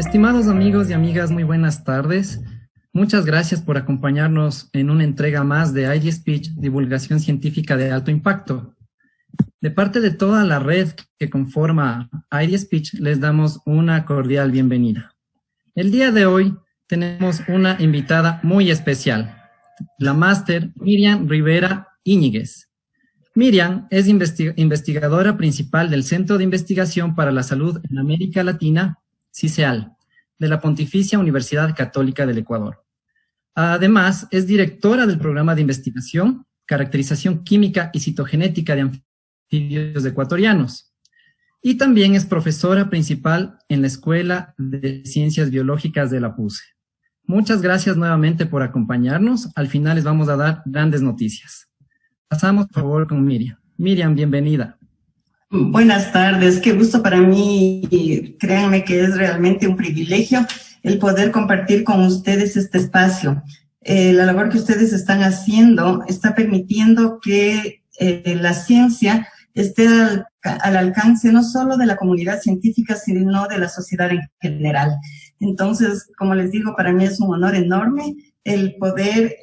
Estimados amigos y amigas, muy buenas tardes. Muchas gracias por acompañarnos en una entrega más de ID Speech, divulgación científica de alto impacto. De parte de toda la red que conforma ID Speech, les damos una cordial bienvenida. El día de hoy tenemos una invitada muy especial, la máster Miriam Rivera Íñiguez. Miriam es investigadora principal del Centro de Investigación para la Salud en América Latina, CICEAL, de la Pontificia Universidad Católica del Ecuador. Además, es directora del programa de investigación, caracterización química y citogenética de anfibios ecuatorianos. Y también es profesora principal en la Escuela de Ciencias Biológicas de la PUCE. Muchas gracias nuevamente por acompañarnos. Al final les vamos a dar grandes noticias. Pasamos, por favor, con Miriam. Miriam, bienvenida. Buenas tardes, qué gusto para mí. Créanme que es realmente un privilegio el poder compartir con ustedes este espacio. La labor que ustedes están haciendo está permitiendo que la ciencia esté al alcance no solo de la comunidad científica, sino de la sociedad en general. Entonces, como les digo, para mí es un honor enorme el poder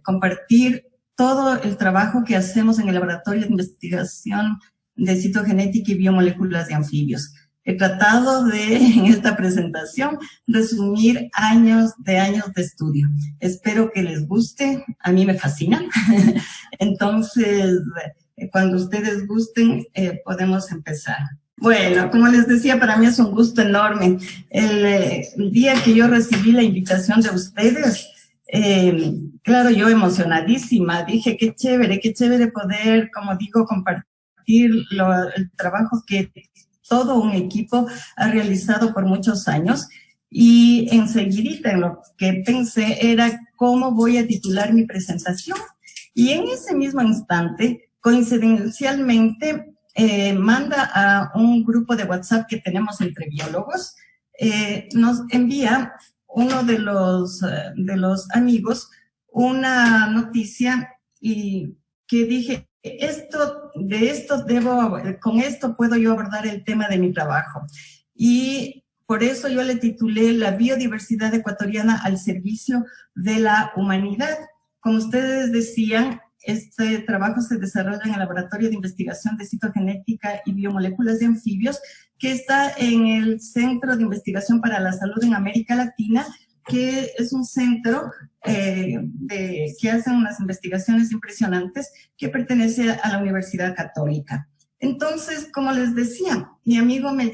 compartir todo el trabajo que hacemos en el Laboratorio de Investigación de Citogenética y Biomoléculas de Anfibios. He tratado de, en esta presentación, resumir años de estudio. Espero que les guste, a mí me fascina. Entonces, cuando ustedes gusten, podemos empezar. Bueno, como les decía, para mí es un gusto enorme. El día que yo recibí la invitación de ustedes, claro, yo emocionadísima, dije qué chévere poder, como digo, compartir el trabajo que todo un equipo ha realizado por muchos años. Y enseguidita en lo que pensé era cómo voy a titular mi presentación. Y en ese mismo instante, coincidencialmente, manda a un grupo de WhatsApp que tenemos entre biólogos, nos envía uno de los amigos una noticia y que dije, con esto puedo yo abordar el tema de mi trabajo. Y por eso yo le titulé La biodiversidad ecuatoriana al servicio de la humanidad. Como ustedes decían, este trabajo se desarrolla en el Laboratorio de Investigación de Citogenética y Biomoléculas de Anfibios, que está en el Centro de Investigación para la Salud en América Latina, que es un centro que hace unas investigaciones impresionantes que pertenece a la Universidad Católica. Entonces, como les decía, mi amigo me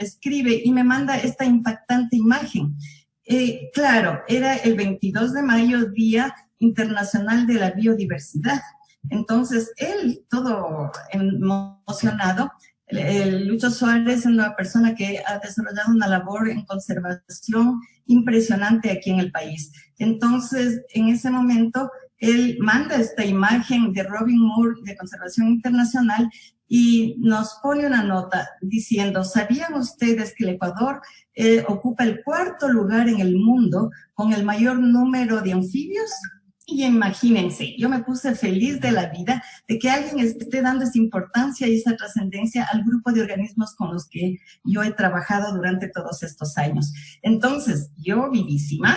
escribe y me manda esta impactante imagen. Claro, era el 22 de mayo, Día Internacional de la Biodiversidad. Entonces, él, todo emocionado, Lucho Suárez es una persona que ha desarrollado una labor en conservación impresionante aquí en el país. Entonces, en ese momento, él manda esta imagen de Robin Moore de Conservación Internacional y nos pone una nota diciendo, ¿sabían ustedes que el Ecuador ocupa el 4º lugar en el mundo con el mayor número de anfibios? Y imagínense, yo me puse feliz de la vida de que alguien esté dando esa importancia y esa trascendencia al grupo de organismos con los que yo he trabajado durante todos estos años. Entonces, yo, vivísima,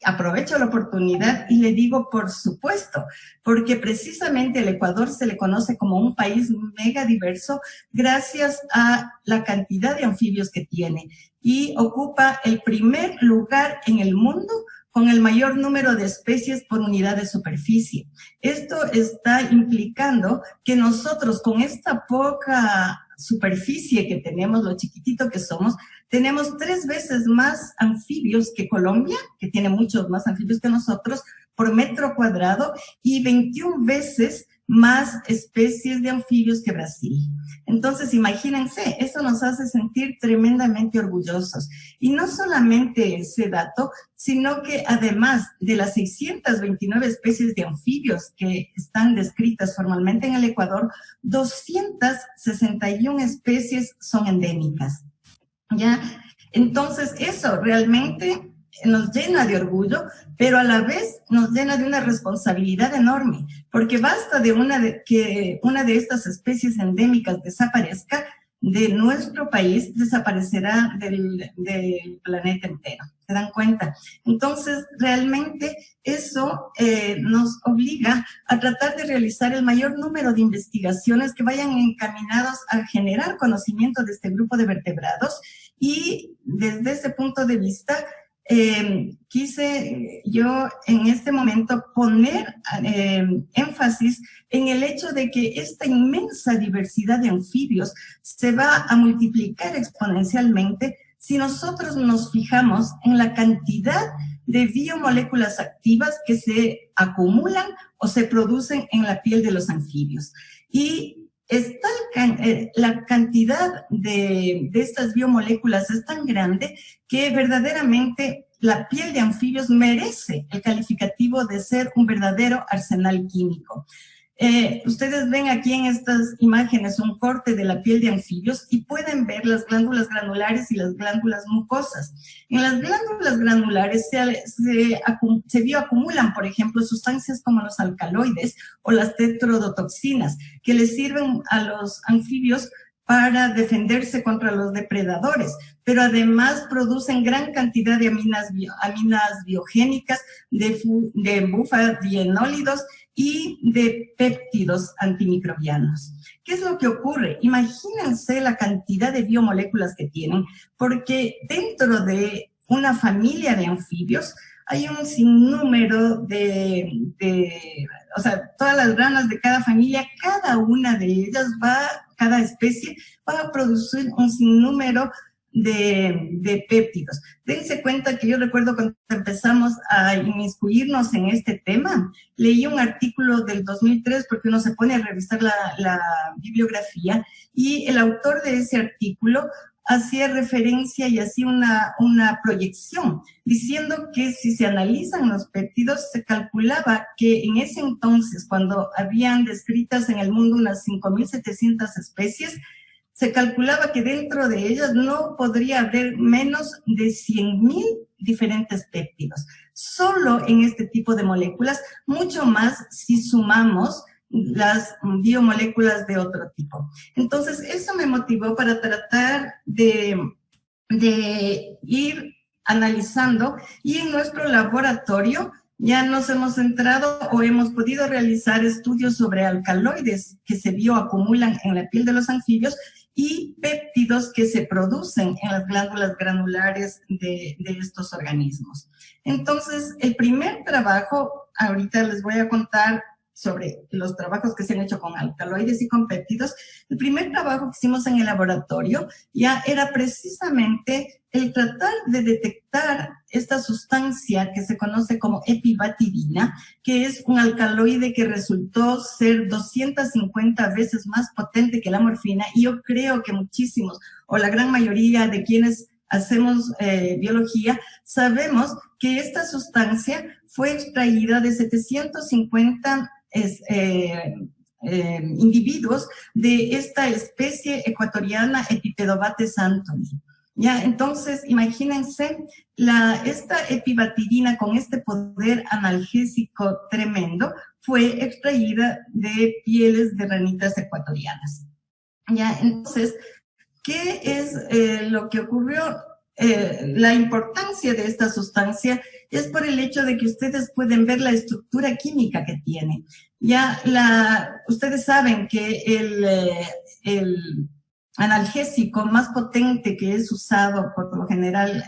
aprovecho la oportunidad y le digo, por supuesto, porque precisamente el Ecuador se le conoce como un país mega diverso gracias a la cantidad de anfibios que tiene y ocupa el primer lugar en el mundo con el mayor número de especies por unidad de superficie. Esto está implicando que nosotros, con esta poca superficie que tenemos, lo chiquitito que somos, tenemos 3 veces más anfibios que Colombia, que tiene muchos más anfibios que nosotros, por metro cuadrado, y 21 veces más especies de anfibios que Brasil. Entonces, imagínense, eso nos hace sentir tremendamente orgullosos. Y no solamente ese dato, sino que además de las 629 especies de anfibios que están descritas formalmente en el Ecuador, 261 especies son endémicas. ¿Ya? Entonces, eso realmente nos llena de orgullo, pero a la vez nos llena de una responsabilidad enorme, porque basta de que una de estas especies endémicas desaparezca, de nuestro país desaparecerá del planeta entero. ¿Se dan cuenta? Entonces, realmente eso nos obliga a tratar de realizar el mayor número de investigaciones que vayan encaminados a generar conocimiento de este grupo de vertebrados, y desde ese punto de vista quise yo en este momento poner énfasis en el hecho de que esta inmensa diversidad de anfibios se va a multiplicar exponencialmente si nosotros nos fijamos en la cantidad de biomoléculas activas que se acumulan o se producen en la piel de los anfibios. Y la cantidad de estas biomoléculas es tan grande que verdaderamente la piel de anfibios merece el calificativo de ser un verdadero arsenal químico. Ustedes ven aquí en estas imágenes un corte de la piel de anfibios y pueden ver las glándulas granulares y las glándulas mucosas. En las glándulas granulares se bioacumulan, por ejemplo, sustancias como los alcaloides o las tetrodotoxinas, que les sirven a los anfibios para defenderse contra los depredadores, pero además producen gran cantidad de aminas biogénicas, de bufadienólidos y de péptidos antimicrobianos. ¿Qué es lo que ocurre? Imagínense la cantidad de biomoléculas que tienen, porque dentro de una familia de anfibios hay un sinnúmero o sea, todas las ranas de cada familia, cada una de ellas cada especie va a producir un sinnúmero de péptidos. Dense cuenta que yo recuerdo cuando empezamos a inmiscuirnos en este tema, leí un artículo del 2003 porque uno se pone a revisar la bibliografía, y el autor de ese artículo hacía referencia y hacía una proyección diciendo que si se analizan los péptidos, se calculaba que en ese entonces, cuando habían descritas en el mundo unas 5.700 especies, se calculaba que dentro de ellas no podría haber menos de 100.000 diferentes péptidos. Solo en este tipo de moléculas, mucho más si sumamos las biomoléculas de otro tipo. Entonces, eso me motivó para tratar de ir analizando, y en nuestro laboratorio ya nos hemos centrado o hemos podido realizar estudios sobre alcaloides que se bioacumulan en la piel de los anfibios y péptidos que se producen en las glándulas granulares de estos organismos. Entonces, el primer trabajo, ahorita les voy a contar sobre los trabajos que se han hecho con alcaloides y con péptidos. El primer trabajo que hicimos en el laboratorio ya era precisamente el tratar de detectar esta sustancia que se conoce como epibatidina, que es un alcaloide que resultó ser 250 veces más potente que la morfina, y yo creo que muchísimos, o la gran mayoría de quienes hacemos biología, sabemos que esta sustancia fue extraída de 750 individuos de esta especie ecuatoriana Epipedobates anthony. Ya, entonces, imagínense, esta epibatidina con este poder analgésico tremendo fue extraída de pieles de ranitas ecuatorianas. Ya, entonces, ¿qué es lo que ocurrió? La importancia de esta sustancia es por el hecho de que ustedes pueden ver la estructura química que tiene. Ya ustedes saben que el analgésico más potente que es usado por lo general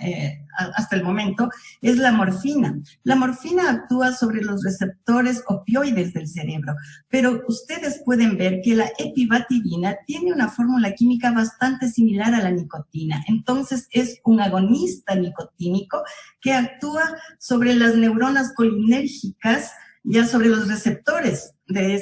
hasta el momento es la morfina. La morfina actúa sobre los receptores opioides del cerebro, pero ustedes pueden ver que la epibatidina tiene una fórmula química bastante similar a la nicotina. Entonces es un agonista nicotínico que actúa sobre las neuronas colinérgicas, ya sobre los receptores de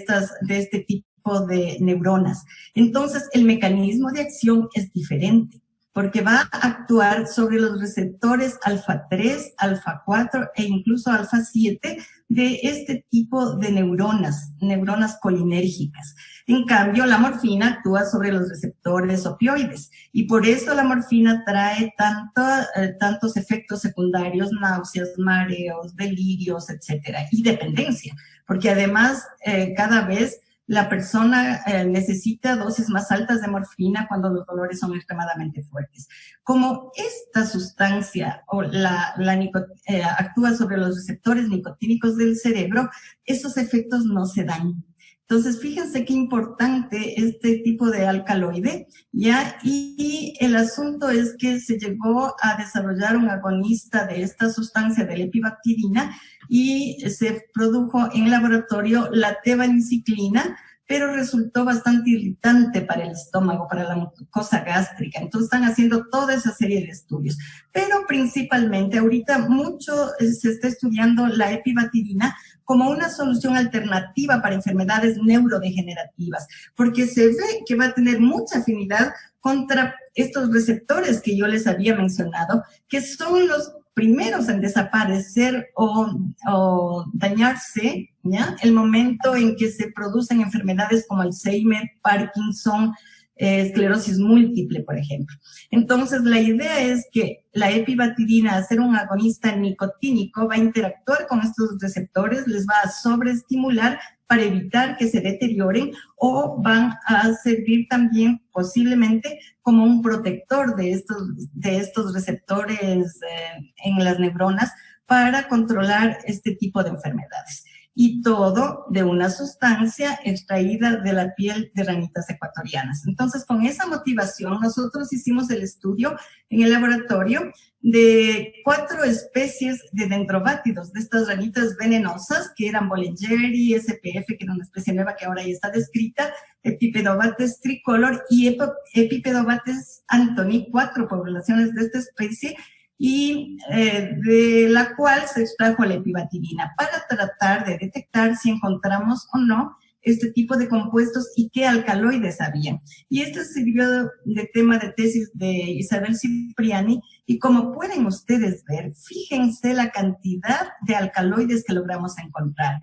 este tipo de neuronas. Entonces, el mecanismo de acción es diferente, porque va a actuar sobre los receptores alfa 3, alfa 4 e incluso alfa 7 de este tipo de neuronas colinérgicas. En cambio, la morfina actúa sobre los receptores opioides, y por eso la morfina trae tantos efectos secundarios, náuseas, mareos, delirios, etcétera, y dependencia, porque además cada vez la persona necesita dosis más altas de morfina cuando los dolores son extremadamente fuertes. Como esta sustancia o actúa sobre los receptores nicotínicos del cerebro, esos efectos no se dan. Entonces, fíjense qué importante este tipo de alcaloide, ¿ya? Y el asunto es que se llegó a desarrollar un agonista de esta sustancia, de la epibacterina, y se produjo en laboratorio la tebanciclina, pero resultó bastante irritante para el estómago, para la mucosa gástrica. Entonces están haciendo toda esa serie de estudios. Pero principalmente ahorita mucho se está estudiando la epibacterina como una solución alternativa para enfermedades neurodegenerativas, porque se ve que va a tener mucha afinidad contra estos receptores que yo les había mencionado, que son los primeros en desaparecer o dañarse, ¿ya? El momento en que se producen enfermedades como Alzheimer, Parkinson, esclerosis múltiple, por ejemplo. Entonces, la idea es que la epibacterina, al ser un agonista nicotínico, va a interactuar con estos receptores, les va a sobreestimular para evitar que se deterioren, o van a servir también posiblemente como un protector de estos receptores en las neuronas para controlar este tipo de enfermedades. Y todo de una sustancia extraída de la piel de ranitas ecuatorianas. Entonces, con esa motivación, nosotros hicimos el estudio en el laboratorio de 4 especies de dendrobátidos, de estas ranitas venenosas, que eran Bolingeri, SPF, que era una especie nueva que ahora ya está descrita, Epipedobates tricolor y Epipedobates anthony, 4 poblaciones de esta especie, y de la cual se extrajo la epibacterina para tratar de detectar si encontramos o no este tipo de compuestos y qué alcaloides había. Y esto sirvió de tema de tesis de Isabel Cipriani, y como pueden ustedes ver, fíjense la cantidad de alcaloides que logramos encontrar.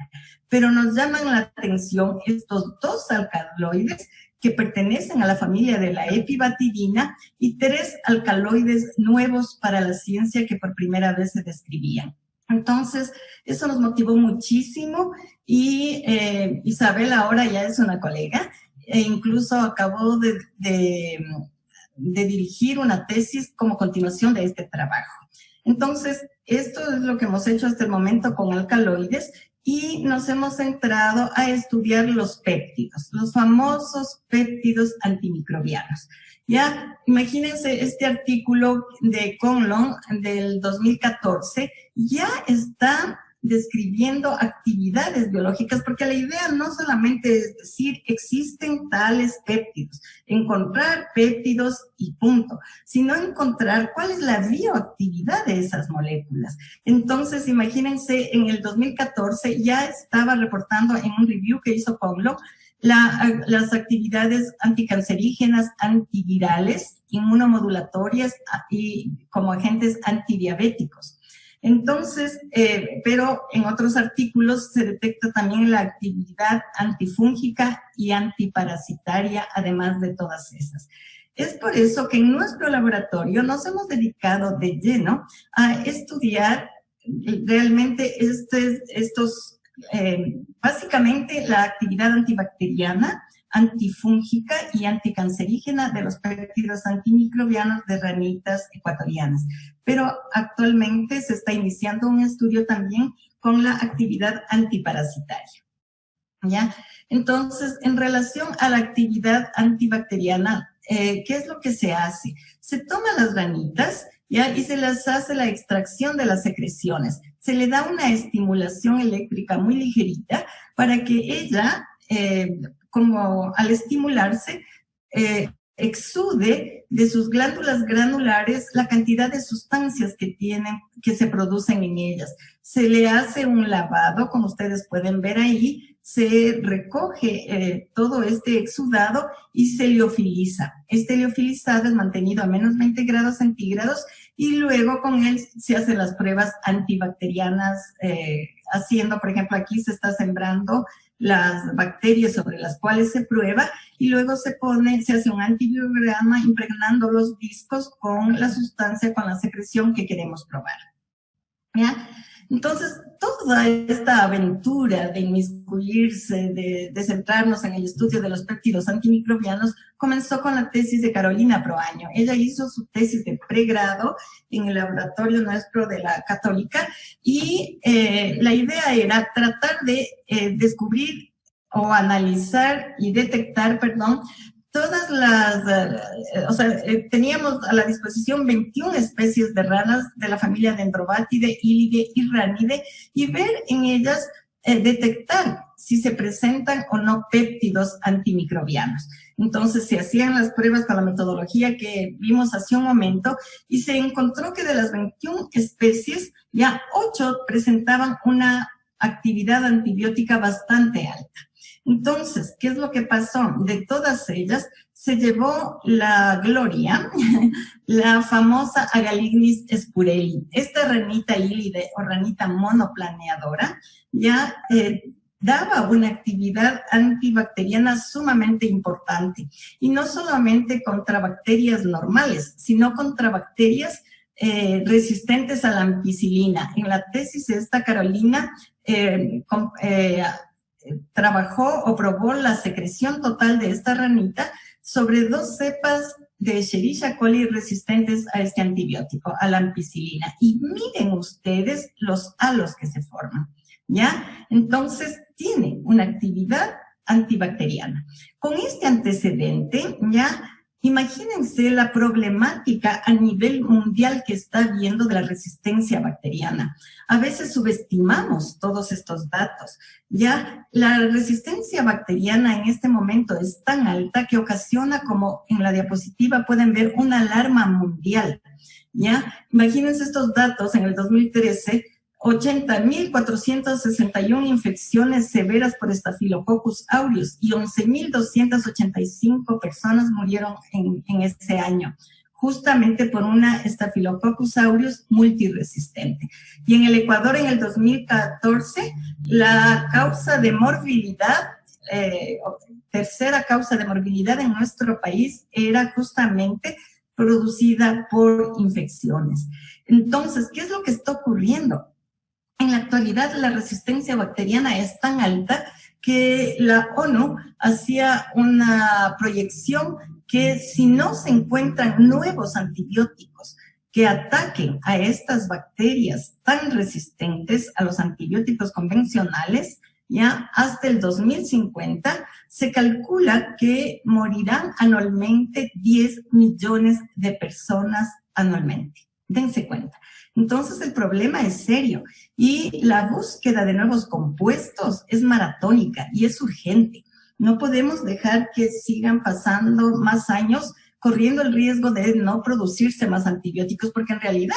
Pero nos llaman la atención estos 2 alcaloides que pertenecen a la familia de la epibacterina y 3 alcaloides nuevos para la ciencia que por primera vez se describían. Entonces, eso nos motivó muchísimo, y Isabel ahora ya es una colega e incluso acabó de dirigir una tesis como continuación de este trabajo. Entonces, esto es lo que hemos hecho hasta el momento con alcaloides, y nos hemos centrado a estudiar los péptidos, los famosos péptidos antimicrobianos. Ya, imagínense este artículo de Conlon del 2014, ya está describiendo actividades biológicas, porque la idea no solamente es decir existen tales péptidos, encontrar péptidos y punto, sino encontrar cuál es la bioactividad de esas moléculas. Entonces, imagínense, en el 2014 ya estaba reportando en un review que hizo Conlon las actividades anticancerígenas, antivirales, inmunomodulatorias y como agentes antidiabéticos. Entonces, pero en otros artículos se detecta también la actividad antifúngica y antiparasitaria, además de todas esas. Es por eso que en nuestro laboratorio nos hemos dedicado de lleno a estudiar realmente básicamente la actividad antibacteriana, antifúngica y anticancerígena de los péptidos antimicrobianos de ranitas ecuatorianas. Pero actualmente se está iniciando un estudio también con la actividad antiparasitaria. ¿Ya? Entonces, en relación a la actividad antibacteriana, ¿qué es lo que se hace? Se toman las ranitas, ¿ya? Y se les hace la extracción de las secreciones. Se le da una estimulación eléctrica muy ligerita para que ella, como al estimularse, exude de sus glándulas granulares la cantidad de sustancias que se producen en ellas. Se le hace un lavado, como ustedes pueden ver ahí, se recoge todo este exudado y se liofiliza. Este liofilizado es mantenido a menos 20 grados centígrados y luego con él se hacen las pruebas antibacterianas, haciendo, por ejemplo, aquí se está sembrando las bacterias sobre las cuales se prueba y luego se hace un antibiograma impregnando los discos con la sustancia, con la secreción que queremos probar. ¿Ya? Entonces, toda esta aventura de inmiscuirse, de centrarnos en el estudio de los péptidos antimicrobianos, comenzó con la tesis de Carolina Proaño. Ella hizo su tesis de pregrado en el laboratorio nuestro de la Católica y la idea era tratar de descubrir o analizar y detectar, todas las, teníamos a la disposición 21 especies de ranas de la familia Dendrobatidae, Ilidae y Ranidae y ver en ellas, detectar si se presentan o no péptidos antimicrobianos. Entonces se hacían las pruebas con la metodología que vimos hace un momento y se encontró que de las 21 especies, ya 8 presentaban una actividad antibiótica bastante alta. Entonces, ¿qué es lo que pasó? De todas ellas se llevó la gloria, la famosa Agalignis spurelli. Esta ranita hílide o ranita monoplaneadora ya daba una actividad antibacteriana sumamente importante. Y no solamente contra bacterias normales, sino contra bacterias resistentes a la ampicilina. En la tesis esta, Carolina trabajó o probó la secreción total de esta ranita sobre 2 cepas de Escherichia coli resistentes a este antibiótico, a la ampicilina. Y miren ustedes los halos que se forman, ¿ya? Entonces, tiene una actividad antibacteriana. Con este antecedente, ya, imagínense la problemática a nivel mundial que está habiendo de la resistencia bacteriana. A veces subestimamos todos estos datos. Ya la resistencia bacteriana en este momento es tan alta que ocasiona, como en la diapositiva pueden ver, una alarma mundial. Ya, imagínense estos datos en el 2013. 80.461 infecciones severas por Staphylococcus aureus y 11.285 personas murieron en ese año, justamente por una Staphylococcus aureus multiresistente. Y en el Ecuador, en el 2014, la causa de morbilidad, tercera causa de morbilidad en nuestro país era justamente producida por infecciones. Entonces, ¿qué es lo que está ocurriendo? En la actualidad, la resistencia bacteriana es tan alta que la ONU hacía una proyección que si no se encuentran nuevos antibióticos que ataquen a estas bacterias tan resistentes a los antibióticos convencionales, ya hasta el 2050 se calcula que morirán anualmente 10 millones de personas anualmente. Dense cuenta. Entonces el problema es serio y la búsqueda de nuevos compuestos es maratónica y es urgente. No podemos dejar que sigan pasando más años corriendo el riesgo de no producirse más antibióticos, porque en realidad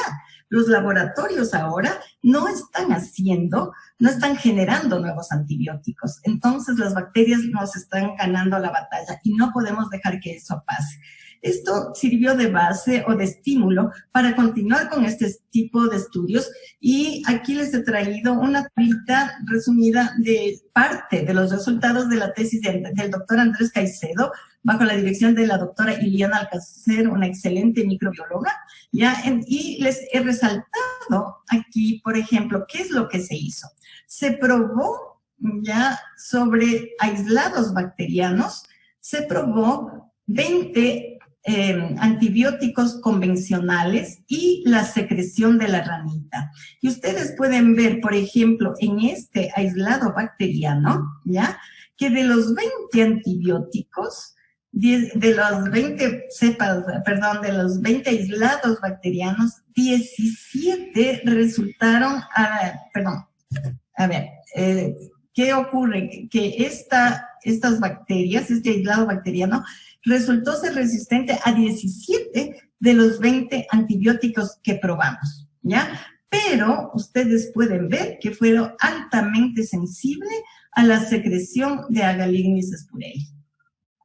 los laboratorios ahora no están generando nuevos antibióticos. Entonces las bacterias nos están ganando la batalla y no podemos dejar que eso pase. Esto sirvió de base o de estímulo para continuar con este tipo de estudios y aquí les he traído una tablita resumida de parte de los resultados de la tesis del doctor Andrés Caicedo bajo la dirección de la doctora Iliana Alcacer, una excelente microbióloga, y les he resaltado aquí, por ejemplo, qué es lo que se hizo. Se probó ya sobre aislados bacterianos, se probó 20 antibióticos convencionales y la secreción de la ranita. Y ustedes pueden ver, por ejemplo, en este aislado bacteriano, ¿ya? Que de los 20 antibióticos, de los 20 cepas, de los 20 aislados bacterianos, 17 resultaron, ¿qué ocurre? Que estas bacterias, este aislado bacteriano, resultó ser resistente a 17 de los 20 antibióticos que probamos, ¿ya? Pero ustedes pueden ver que fueron altamente sensibles a la secreción de Agalignis spurelli.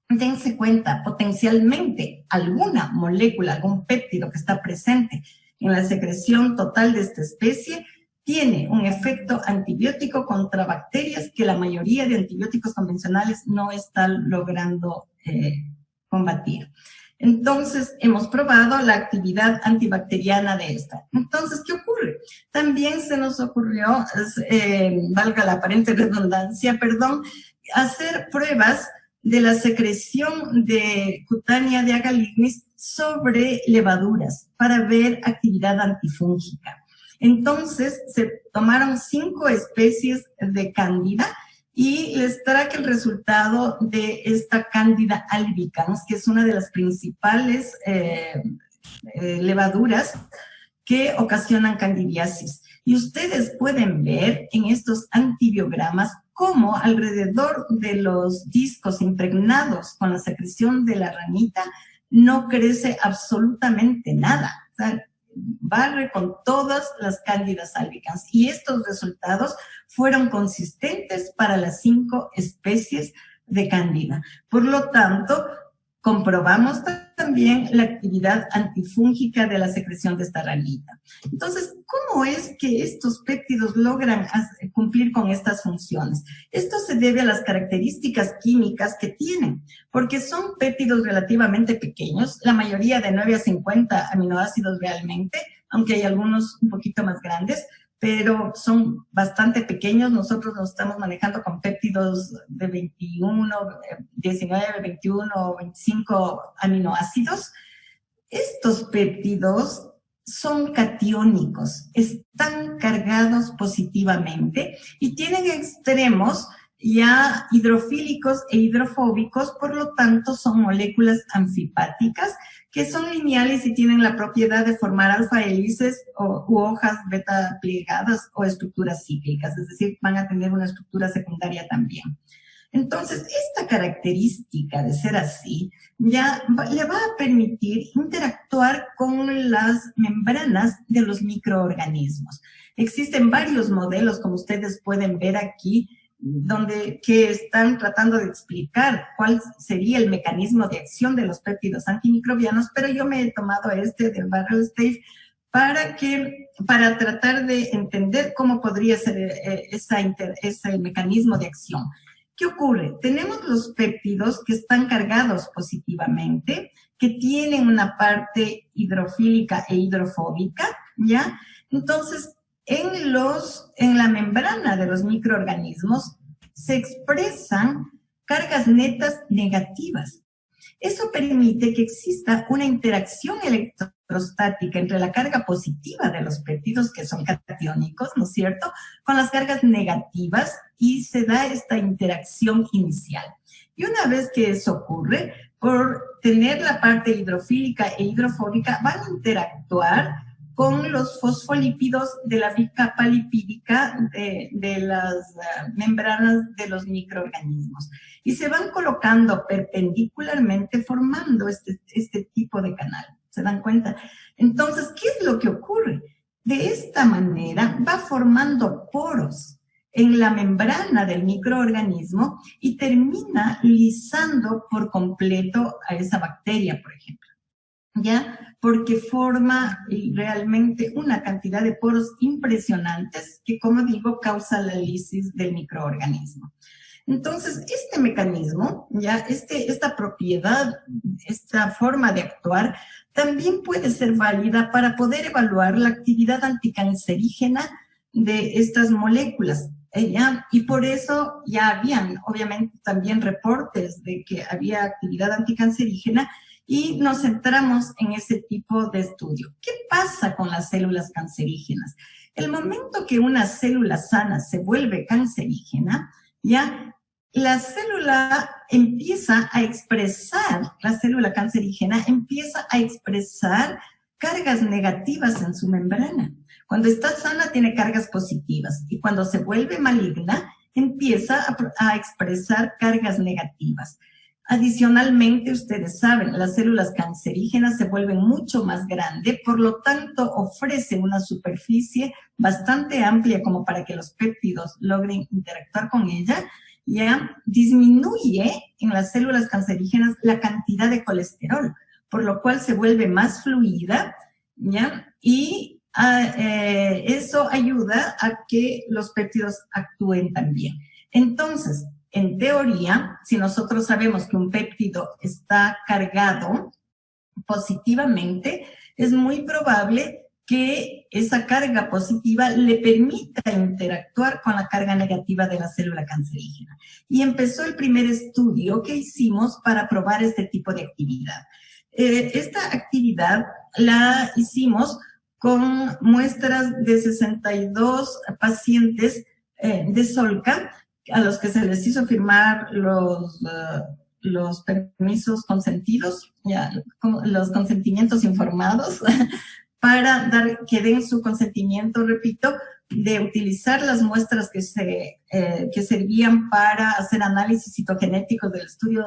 Dense cuenta, potencialmente alguna molécula, algún péptido que está presente en la secreción total de esta especie tiene un efecto antibiótico contra bacterias que la mayoría de antibióticos convencionales no están logrando combatir. Entonces, hemos probado la actividad antibacteriana de esta. Entonces, ¿qué ocurre? También se nos ocurrió, valga la aparente redundancia, perdón, hacer pruebas de la secreción de cutánea de Agalignis sobre levaduras para ver actividad antifúngica. Entonces, se tomaron 5 especies de cándida y les traje el resultado de esta Candida albicans, que es una de las principales levaduras que ocasionan candidiasis. Y ustedes pueden ver en estos antibiogramas cómo alrededor de los discos impregnados con la secreción de la ranita no crece absolutamente nada. O sea, barre con todas las Cándidas albicans. Y estos resultados fueron consistentes para las 5 especies de Cándida. Por lo tanto, comprobamos también la actividad antifúngica de la secreción de esta ranita. Entonces, ¿cómo es que estos péptidos logran cumplir con estas funciones? Esto se debe a las características químicas que tienen, porque son péptidos relativamente pequeños, la mayoría de 9 a 50 aminoácidos realmente, aunque hay algunos un poquito más grandes, pero son bastante pequeños. Nosotros nos estamos manejando con péptidos de 21, 19, 21 o 25 aminoácidos. Estos péptidos son catiónicos, están cargados positivamente y tienen extremos ya hidrofílicos e hidrofóbicos, por lo tanto son moléculas anfipáticas que son lineales y tienen la propiedad de formar alfa hélices u hojas beta plegadas o estructuras cíclicas, es decir, van a tener una estructura secundaria también. Entonces, esta característica de ser así ya le va a permitir interactuar con las membranas de los microorganismos. Existen varios modelos, como ustedes pueden ver aquí, que están tratando de explicar cuál sería el mecanismo de acción de los péptidos antimicrobianos, pero yo me he tomado este del Barrel-Stave para tratar de entender cómo podría ser ese mecanismo de acción. ¿Qué ocurre? Tenemos los péptidos que están cargados positivamente, que tienen una parte hidrofílica e hidrofóbica, ¿ya? Entonces, en la membrana de los microorganismos se expresan cargas netas negativas. Eso permite que exista una interacción electrostática entre la carga positiva de los péptidos, que son catiónicos, ¿no es cierto?, con las cargas negativas, y se da esta interacción inicial. Y una vez que eso ocurre, por tener la parte hidrofílica e hidrofóbica, van a interactuar con los fosfolípidos de la bicapa lipídica de las membranas de los microorganismos. Y se van colocando perpendicularmente formando este tipo de canal. ¿Se dan cuenta? Entonces, ¿qué es lo que ocurre? De esta manera va formando poros en la membrana del microorganismo y termina lisando por completo a esa bacteria, por ejemplo. ¿Ya? Porque forma realmente una cantidad de poros impresionantes que, como digo, causa la lisis del microorganismo. Entonces, este mecanismo, ya esta propiedad, esta forma de actuar, también puede ser válida para poder evaluar la actividad anticancerígena de estas moléculas. Y por eso ya habían, obviamente, también reportes de que había actividad anticancerígena, y nos centramos en ese tipo de estudio. ¿Qué pasa con las células cancerígenas? El momento que una célula sana se vuelve cancerígena, ya la célula cancerígena empieza a expresar cargas negativas en su membrana. Cuando está sana tiene cargas positivas y cuando se vuelve maligna empieza a expresar cargas negativas. Adicionalmente, ustedes saben, las células cancerígenas se vuelven mucho más grandes, por lo tanto, ofrecen una superficie bastante amplia como para que los péptidos logren interactuar con ella. Ya disminuye en las células cancerígenas la cantidad de colesterol, por lo cual se vuelve más fluida, ¿ya? Y eso ayuda a que los péptidos actúen también. Entonces, en teoría, si nosotros sabemos que un péptido está cargado, positivamente, es muy probable que esa carga positiva le permita interactuar con la carga negativa de la célula cancerígena. Y empezó el primer estudio que hicimos para probar este tipo de actividad. Esta actividad la hicimos con muestras de 62 pacientes de Solca, a los que se les hizo firmar los permisos consentidos, ya, los consentimientos informados, para que den su consentimiento, repito, de utilizar las muestras que servían para hacer análisis citogenéticos del estudio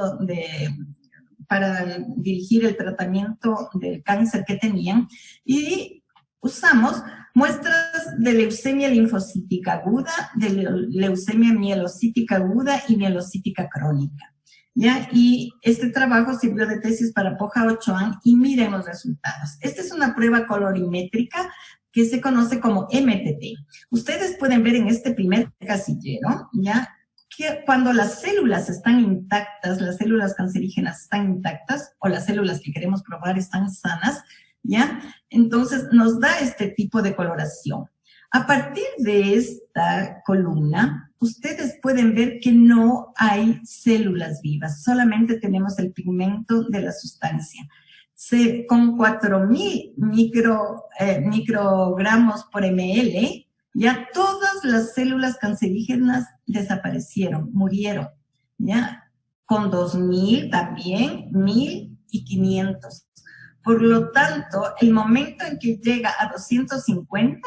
para dirigir el tratamiento del cáncer que tenían, y usamos muestras de leucemia linfocítica aguda, de leucemia mielocítica aguda y mielocítica crónica, ¿ya? Y este trabajo sirvió de tesis para Poja Ochoa y miren los resultados. Esta es una prueba colorimétrica que se conoce como MTT. Ustedes pueden ver en este primer casillero, ¿ya?, que cuando las células están intactas, las células cancerígenas están intactas, o las células que queremos probar están sanas, ¿ya? Entonces nos da este tipo de coloración. A partir de esta columna, ustedes pueden ver que no hay células vivas, solamente tenemos el pigmento de la sustancia. Con 4.000 microgramos por ml, ya todas las células cancerígenas desaparecieron, murieron, ¿ya? Con 2.000 también, 1.000 y 500. Por lo tanto, el momento en que llega a 250,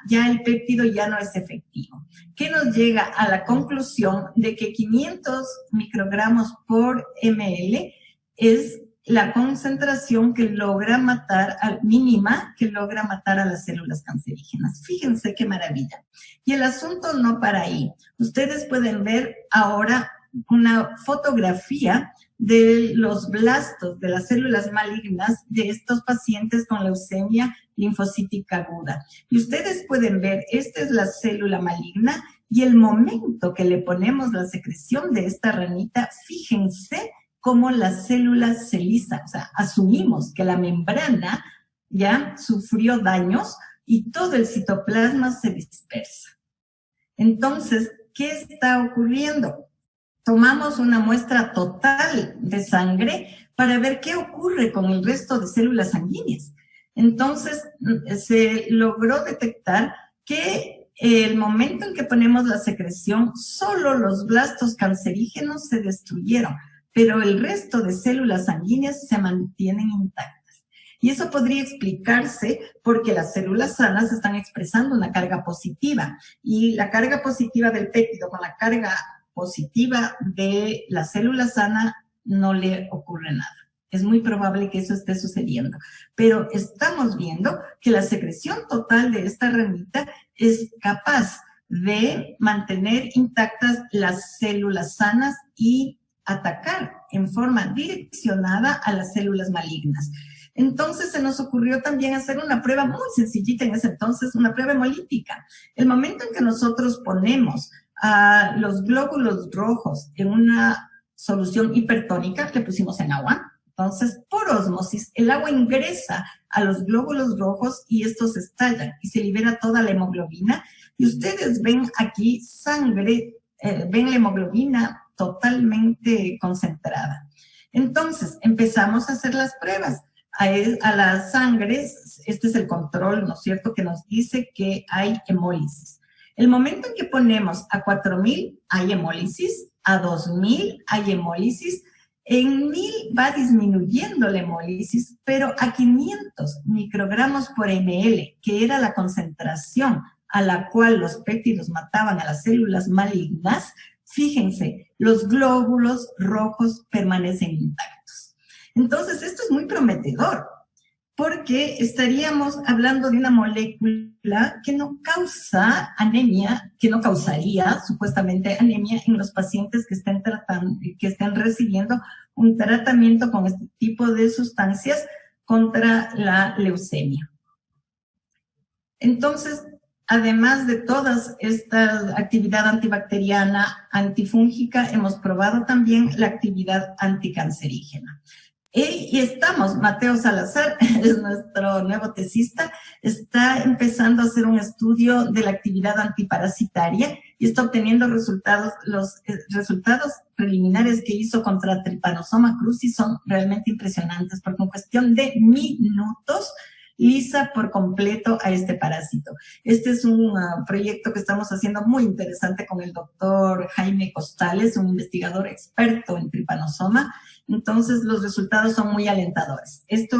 ya el péptido ya no es efectivo. ¿Qué nos llega a la conclusión de que 500 microgramos por ml es la concentración que logra matar, mínima, que logra matar a las células cancerígenas? Fíjense qué maravilla. Y el asunto no para ahí. Ustedes pueden ver ahora una fotografía de los blastos, de las células malignas de estos pacientes con leucemia linfocítica aguda. Y ustedes pueden ver, esta es la célula maligna, y el momento que le ponemos la secreción de esta ranita, fíjense cómo la célula se lisa. O sea, asumimos que la membrana ya sufrió daños y todo el citoplasma se dispersa. Entonces, ¿qué está ocurriendo? Tomamos una muestra total de sangre para ver qué ocurre con el resto de células sanguíneas. Entonces, se logró detectar que el momento en que ponemos la secreción, solo los blastos cancerígenos se destruyeron, pero el resto de células sanguíneas se mantienen intactas. Y eso podría explicarse porque las células sanas están expresando una carga positiva, y la carga positiva del péptido con la carga positiva de la célula sana no le ocurre nada. Es muy probable que eso esté sucediendo, pero estamos viendo que la secreción total de esta ranita es capaz de mantener intactas las células sanas y atacar en forma direccionada a las células malignas. Entonces se nos ocurrió también hacer una prueba muy sencillita en ese entonces, una prueba hemolítica. El momento en que nosotros ponemos a los glóbulos rojos en una solución hipertónica que pusimos en agua, entonces por osmosis el agua ingresa a los glóbulos rojos y estos estallan y se libera toda la hemoglobina, y ustedes ven aquí sangre, ven la hemoglobina totalmente concentrada. Entonces empezamos a hacer las pruebas a las sangres. Este es el control, ¿no es cierto?, que nos dice que hay hemólisis. El momento en que ponemos a 4.000 hay hemólisis, a 2.000 hay hemólisis, en 1.000 va disminuyendo la hemólisis, pero a 500 microgramos por ml, que era la concentración a la cual los péptidos mataban a las células malignas, fíjense, los glóbulos rojos permanecen intactos. Entonces, esto es muy prometedor, porque estaríamos hablando de una molécula que no causa anemia, que no causaría supuestamente anemia en los pacientes que estén recibiendo un tratamiento con este tipo de sustancias contra la leucemia. Entonces, además de toda esta actividad antibacteriana, antifúngica, hemos probado también la actividad anticancerígena. Y estamos, Mateo Salazar, es nuestro nuevo tesista, está empezando a hacer un estudio de la actividad antiparasitaria y está obteniendo resultados, los resultados preliminares que hizo contra Trypanosoma cruzi son realmente impresionantes, porque en cuestión de minutos lisa por completo a este parásito. Este es un proyecto que estamos haciendo muy interesante con el doctor Jaime Costales, un investigador experto en Trypanosoma. Entonces, los resultados son muy alentadores. Este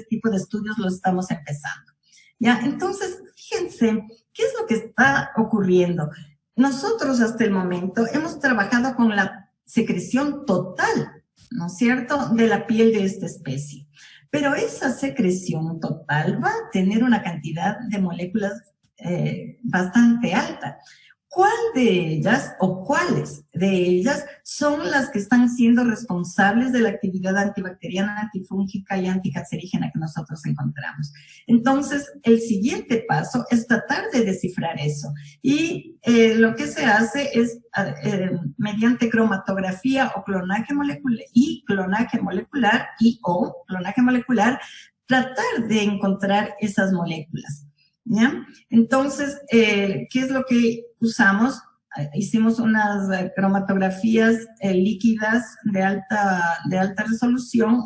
tipo de estudios los estamos empezando. ¿Ya? Entonces, fíjense, ¿qué es lo que está ocurriendo? Nosotros hasta el momento hemos trabajado con la secreción total, ¿no es cierto?, de la piel de esta especie. Pero esa secreción total va a tener una cantidad de moléculas bastante alta. ¿Cuál de ellas o cuáles de ellas son las que están siendo responsables de la actividad antibacteriana, antifúngica y anticancerígena que nosotros encontramos? Entonces, el siguiente paso es tratar de descifrar eso. Y lo que se hace es, mediante cromatografía o clonaje molecular, tratar de encontrar esas moléculas. ¿Ya? Entonces, ¿qué es lo que usamos? Hicimos unas cromatografías líquidas de alta resolución,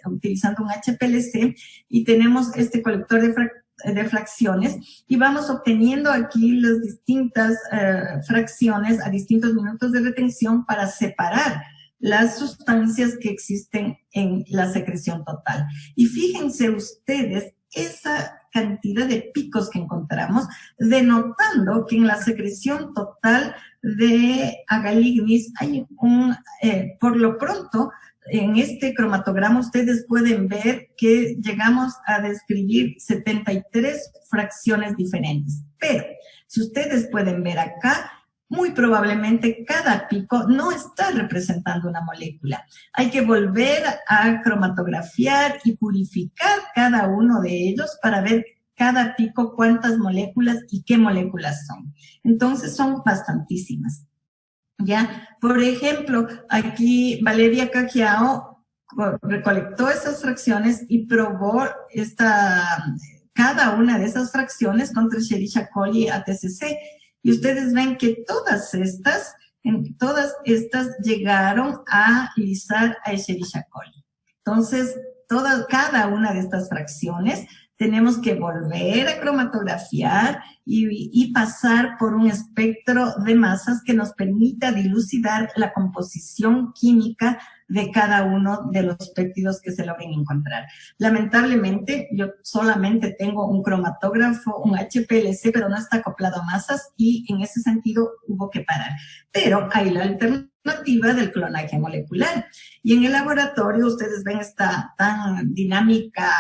utilizando un HPLC, y tenemos este colector de fracciones, y vamos obteniendo aquí las distintas fracciones a distintos minutos de retención para separar las sustancias que existen en la secreción total. Y fíjense ustedes esa cantidad de picos que encontramos, denotando que en la secreción total de Agalignis hay por lo pronto, en este cromatograma ustedes pueden ver que llegamos a describir 73 fracciones diferentes. Pero, si ustedes pueden ver acá, muy probablemente cada pico no está representando una molécula. Hay que volver a cromatografiar y purificar cada uno de ellos para ver cada pico cuántas moléculas y qué moléculas son. Entonces son bastantísimas. ¿Ya? Por ejemplo, aquí Valeria Cajiao recolectó esas fracciones y probó cada una de esas fracciones contra Escherichia coli ATCC. Y ustedes ven que todas estas llegaron a lisar a Escherichia coli. Entonces, cada una de estas fracciones tenemos que volver a cromatografiar y pasar por un espectro de masas que nos permita dilucidar la composición química de cada uno de los péptidos que se logren encontrar. Lamentablemente, yo solamente tengo un cromatógrafo, un HPLC, pero no está acoplado a masas y en ese sentido hubo que parar. Pero hay la alternativa del clonaje molecular. Y en el laboratorio ustedes ven esta tan dinámica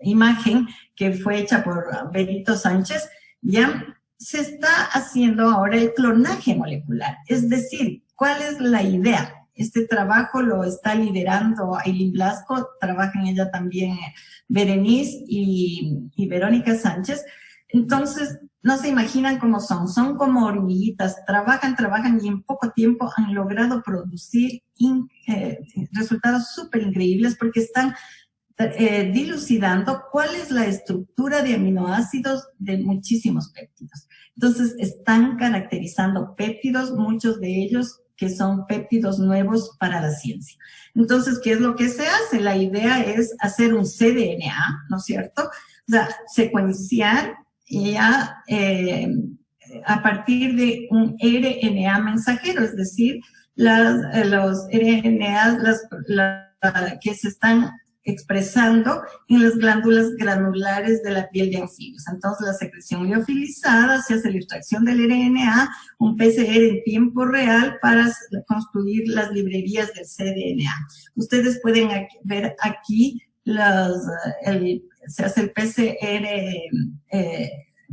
imagen que fue hecha por Benito Sánchez. Ya se está haciendo ahora el clonaje molecular. Es decir, ¿cuál es la idea? Este trabajo lo está liderando Ailín Blasco, trabaja en ella también Berenice y Verónica Sánchez. Entonces, no se imaginan cómo son como hormiguitas, trabajan y en poco tiempo han logrado producir resultados súper increíbles porque están dilucidando cuál es la estructura de aminoácidos de muchísimos péptidos. Entonces, están caracterizando péptidos, muchos de ellos que son péptidos nuevos para la ciencia. Entonces, ¿qué es lo que se hace? La idea es hacer un cDNA, ¿no es cierto? O sea, secuenciar ya a partir de un RNA mensajero, es decir, los RNAs que se están expresando en las glándulas granulares de la piel de anfibios. Entonces, la secreción liofilizada, se hace la extracción del RNA, un PCR en tiempo real para construir las librerías del cDNA. Ustedes pueden ver aquí, se hace el PCR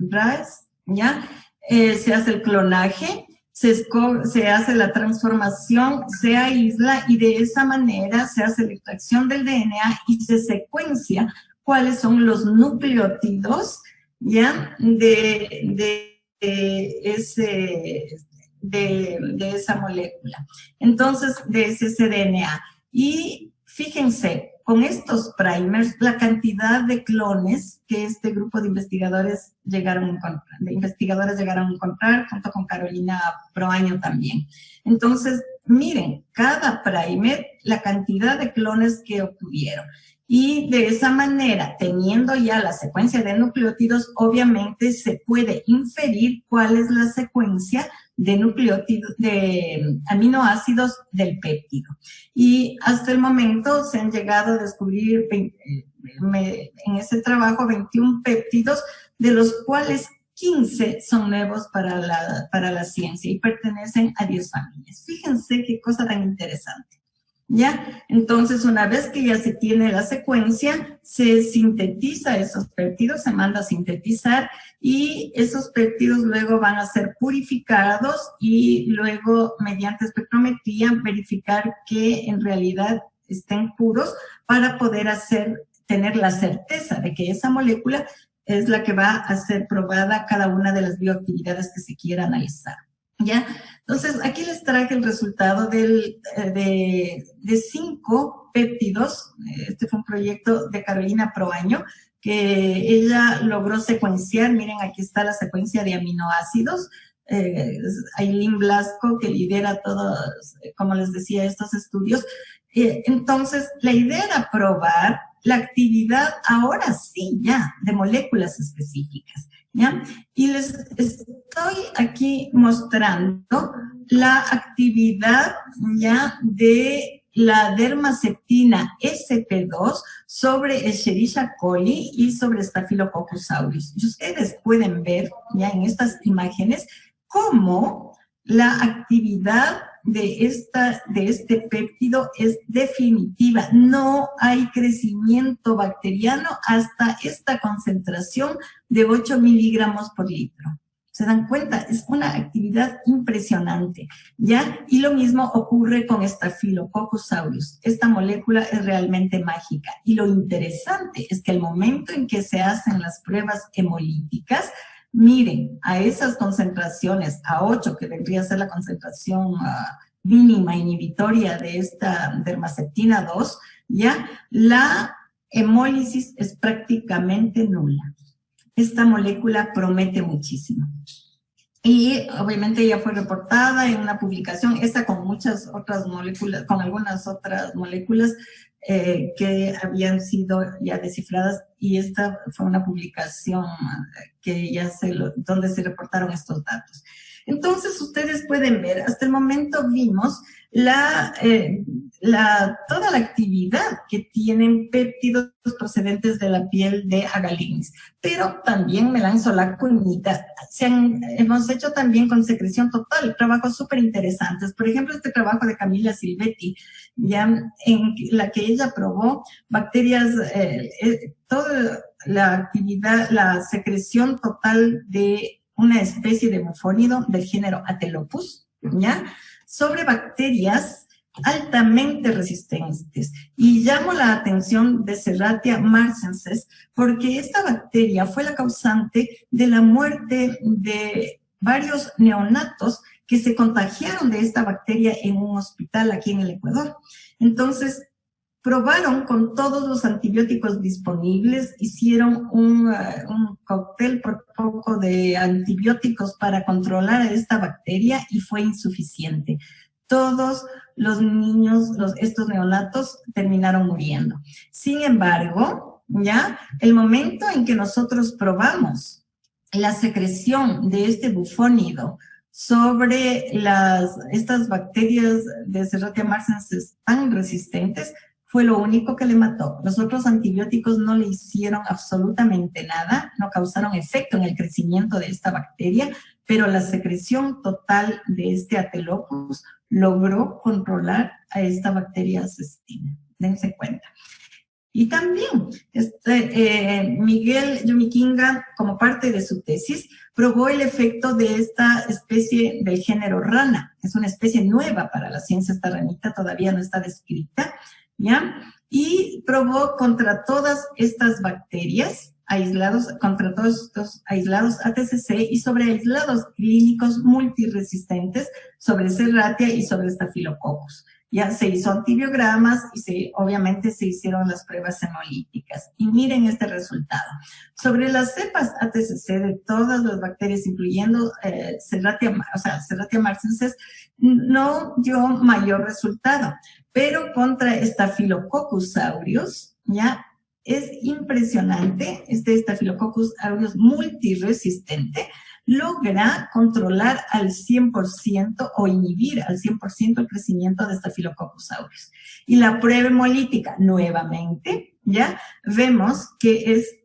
RAS, ¿ya? Se hace el clonaje, se hace la transformación, se aísla y de esa manera se hace la extracción del DNA y se secuencia cuáles son los nucleótidos, ¿ya? de esa molécula. Entonces, de ese cDNA. Y fíjense, con estos primers, la cantidad de clones que este grupo de investigadores llegaron a encontrar, junto con Carolina Proaño también. Entonces, miren, cada primer, la cantidad de clones que obtuvieron. Y de esa manera, teniendo ya la secuencia de nucleótidos, obviamente se puede inferir cuál es la secuencia de nucleótidos, de aminoácidos del péptido. Y hasta el momento se han llegado a descubrir en ese trabajo 21 péptidos, de los cuales 15 son nuevos para la ciencia y pertenecen a 10 familias. Fíjense qué cosa tan interesante. ¿Ya? Entonces, una vez que ya se tiene la secuencia, se sintetiza esos péptidos, se manda a sintetizar y esos péptidos luego van a ser purificados y luego, mediante espectrometría, verificar que en realidad estén puros para poder tener la certeza de que esa molécula es la que va a ser probada cada una de las bioactividades que se quiera analizar. ¿Ya? Entonces, aquí les traje el resultado de 5 péptidos. Este fue un proyecto de Carolina Proaño, que ella logró secuenciar. Miren, aquí está la secuencia de aminoácidos. Aileen Blasco, que lidera todos, como les decía, estos estudios. Entonces, la idea era probar la actividad, ahora sí, ya, de moléculas específicas, ¿ya? Y les estoy aquí mostrando la actividad, ya, de la dermaceptina SP2 sobre Escherichia coli y sobre Staphylococcus aureus. Y ustedes pueden ver, ya, en estas imágenes, cómo la actividad de este péptido es definitiva. No hay crecimiento bacteriano hasta esta concentración de 8 miligramos por litro. ¿Se dan cuenta? Es una actividad impresionante, ¿ya? Y lo mismo ocurre con Staphylococcus aureus. Esta molécula es realmente mágica. Y lo interesante es que el momento en que se hacen las pruebas hemolíticas, miren, a esas concentraciones, a 8, que vendría a ser la concentración mínima inhibitoria de esta dermaceptina 2, ya, la hemólisis es prácticamente nula. Esta molécula promete muchísimo. Y obviamente ya fue reportada en una publicación, esta con muchas otras moléculas, con algunas otras moléculas que habían sido ya descifradas, y esta fue una publicación que ya donde se reportaron estos datos. Entonces, ustedes pueden ver, hasta el momento vimos toda la actividad que tienen péptidos procedentes de la piel de Agallignis, pero también melansolacuinita. Hemos hecho también con secreción total, trabajos súper interesantes. Por ejemplo, este trabajo de Camila Silvetti, ya en la que ella probó bacterias, toda la actividad, la secreción total de una especie de bufónido del género Atelopus, ¿ya? Sobre bacterias altamente resistentes. Y llamo la atención de Serratia marcescens porque esta bacteria fue la causante de la muerte de varios neonatos que se contagiaron de esta bacteria en un hospital aquí en el Ecuador. Entonces, probaron con todos los antibióticos disponibles, hicieron un cóctel por poco de antibióticos para controlar a esta bacteria y fue insuficiente. Todos los niños, estos neonatos, terminaron muriendo. Sin embargo, ya, el momento en que nosotros probamos la secreción de este bufónido sobre estas bacterias de Serratia marcescens tan resistentes, fue lo único que le mató. Los otros antibióticos no le hicieron absolutamente nada, no causaron efecto en el crecimiento de esta bacteria, pero la secreción total de este Atelopus logró controlar a esta bacteria cestina. Dense cuenta. Y también Miguel Yumikinga, como parte de su tesis, probó el efecto de esta especie del género rana. Es una especie nueva para la ciencia, esta ranita todavía no está descrita, ¿ya? Y probó contra todas estas bacterias aislados, contra todos estos aislados ATCC y sobre aislados clínicos multiresistentes sobre Serratia y sobre Staphylococcus. Ya se hizo antibiogramas y obviamente se hicieron las pruebas hemolíticas. Y miren este resultado. Sobre las cepas ATCC de todas las bacterias, incluyendo Serratia marcescens, no dio mayor resultado. Pero contra Staphylococcus aureus, ya, es impresionante, este Staphylococcus aureus multiresistente logra controlar al 100% o inhibir al 100% el crecimiento de Staphylococcus aureus. Y la prueba hemolítica, nuevamente, ya vemos que es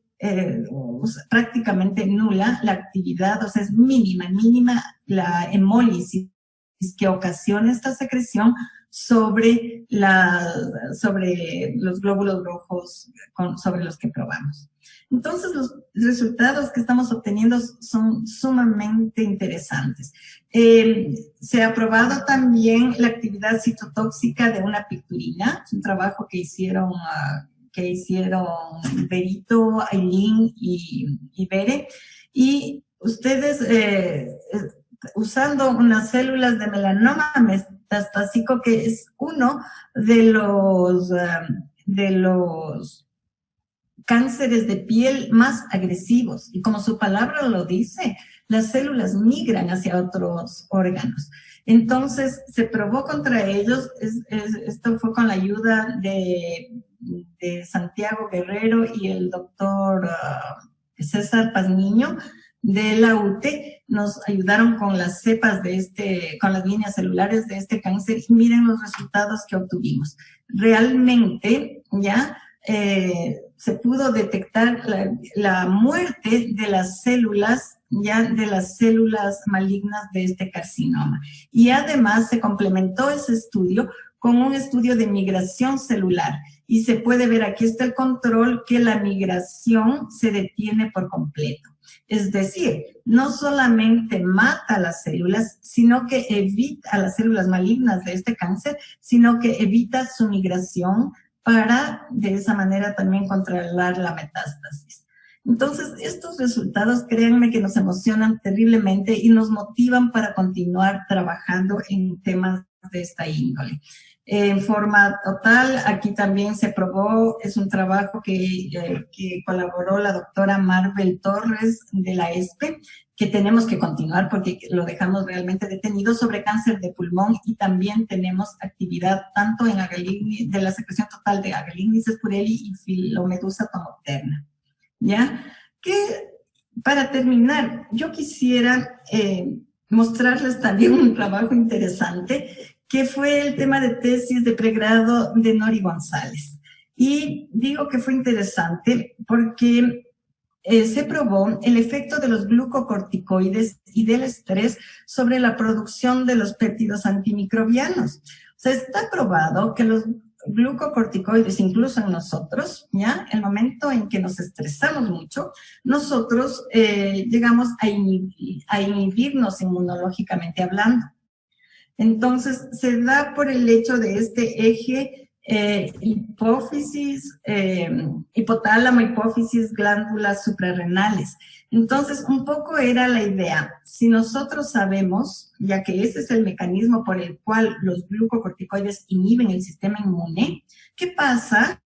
prácticamente nula la actividad, o sea, es mínima la hemólisis que ocasiona esta secreción sobre los glóbulos rojos sobre los que probamos. Entonces, los resultados que estamos obteniendo son sumamente interesantes. Se ha probado también la actividad citotóxica de una picturina, es un trabajo que hicieron Berito, Aileen y Bere, y ustedes usando unas células de melanoma metastásico, que es uno de los cánceres de piel más agresivos. Y como su palabra lo dice, las células migran hacia otros órganos. Entonces, se probó contra ellos, esto fue con la ayuda de Santiago Guerrero y el doctor César Pazmiño de la UTE, nos ayudaron con las cepas con las líneas celulares de este cáncer, y miren los resultados que obtuvimos. Realmente, ya, se pudo detectar la muerte de las células, malignas de este carcinoma. Y además se complementó ese estudio con un estudio de migración celular. Y se puede ver, aquí está el control, que la migración se detiene por completo. Es decir, no solamente mata las células, sino que evita a las células malignas de este cáncer, sino que evita su migración para de esa manera también controlar la metástasis. Entonces, estos resultados, créanme que nos emocionan terriblemente y nos motivan para continuar trabajando en temas de esta índole. En forma total, aquí también se probó, es un trabajo que colaboró la doctora Marvel Torres de la ESPE, que tenemos que continuar porque lo dejamos realmente detenido, sobre cáncer de pulmón, y también tenemos actividad tanto en de la secreción total de Agallignis spurelli y Filomedusa tomopterna. ¿Ya? Que para terminar, yo quisiera mostrarles también un trabajo interesante, que fue el tema de tesis de pregrado de Nori González. Y digo que fue interesante porque se probó el efecto de los glucocorticoides y del estrés sobre la producción de los péptidos antimicrobianos. O sea, está probado que los glucocorticoides, incluso en nosotros, ¿ya? El momento en que nos estresamos mucho, nosotros llegamos a inhibirnos inmunológicamente hablando. Entonces, se da por el hecho de este eje hipófisis, hipotálamo, hipófisis, glándulas suprarrenales. Entonces, un poco era la idea, si nosotros sabemos, ya que ese es el mecanismo por el cual los glucocorticoides inhiben el sistema inmune, ¿qué pasa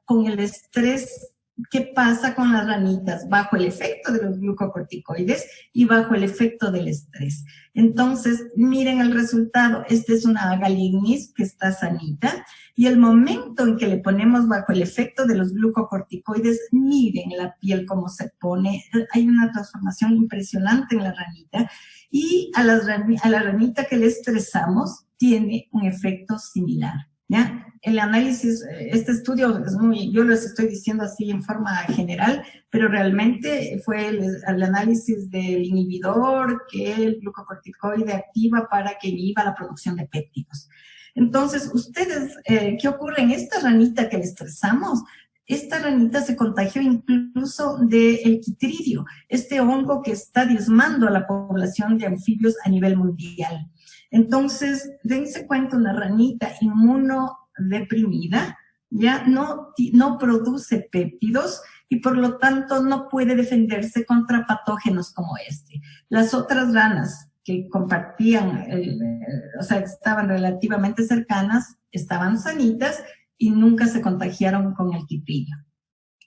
con el estrés? ¿Qué pasa con las ranitas bajo el efecto de los glucocorticoides y bajo el efecto del estrés? Entonces, miren el resultado. Esta es una Agallignis que está sanita, y el momento en que le ponemos bajo el efecto de los glucocorticoides, miren la piel cómo se pone. Hay una transformación impresionante en la ranita, y a la ranita que le estresamos tiene un efecto similar, ¿ya? El análisis, este estudio es yo les estoy diciendo así en forma general, pero realmente fue el análisis del inhibidor que el glucocorticoide activa para que inhiba la producción de péptidos. Entonces, ustedes, ¿qué ocurre en esta ranita que le estresamos? Esta ranita se contagió incluso del quitridio, este hongo que está diezmando a la población de anfibios a nivel mundial. Entonces, dense cuenta, una ranita inmunodeprimida ya no produce péptidos y por lo tanto no puede defenderse contra patógenos como este. Las otras ranas que compartían, o sea, estaban relativamente cercanas, estaban sanitas y nunca se contagiaron con el quiprillo.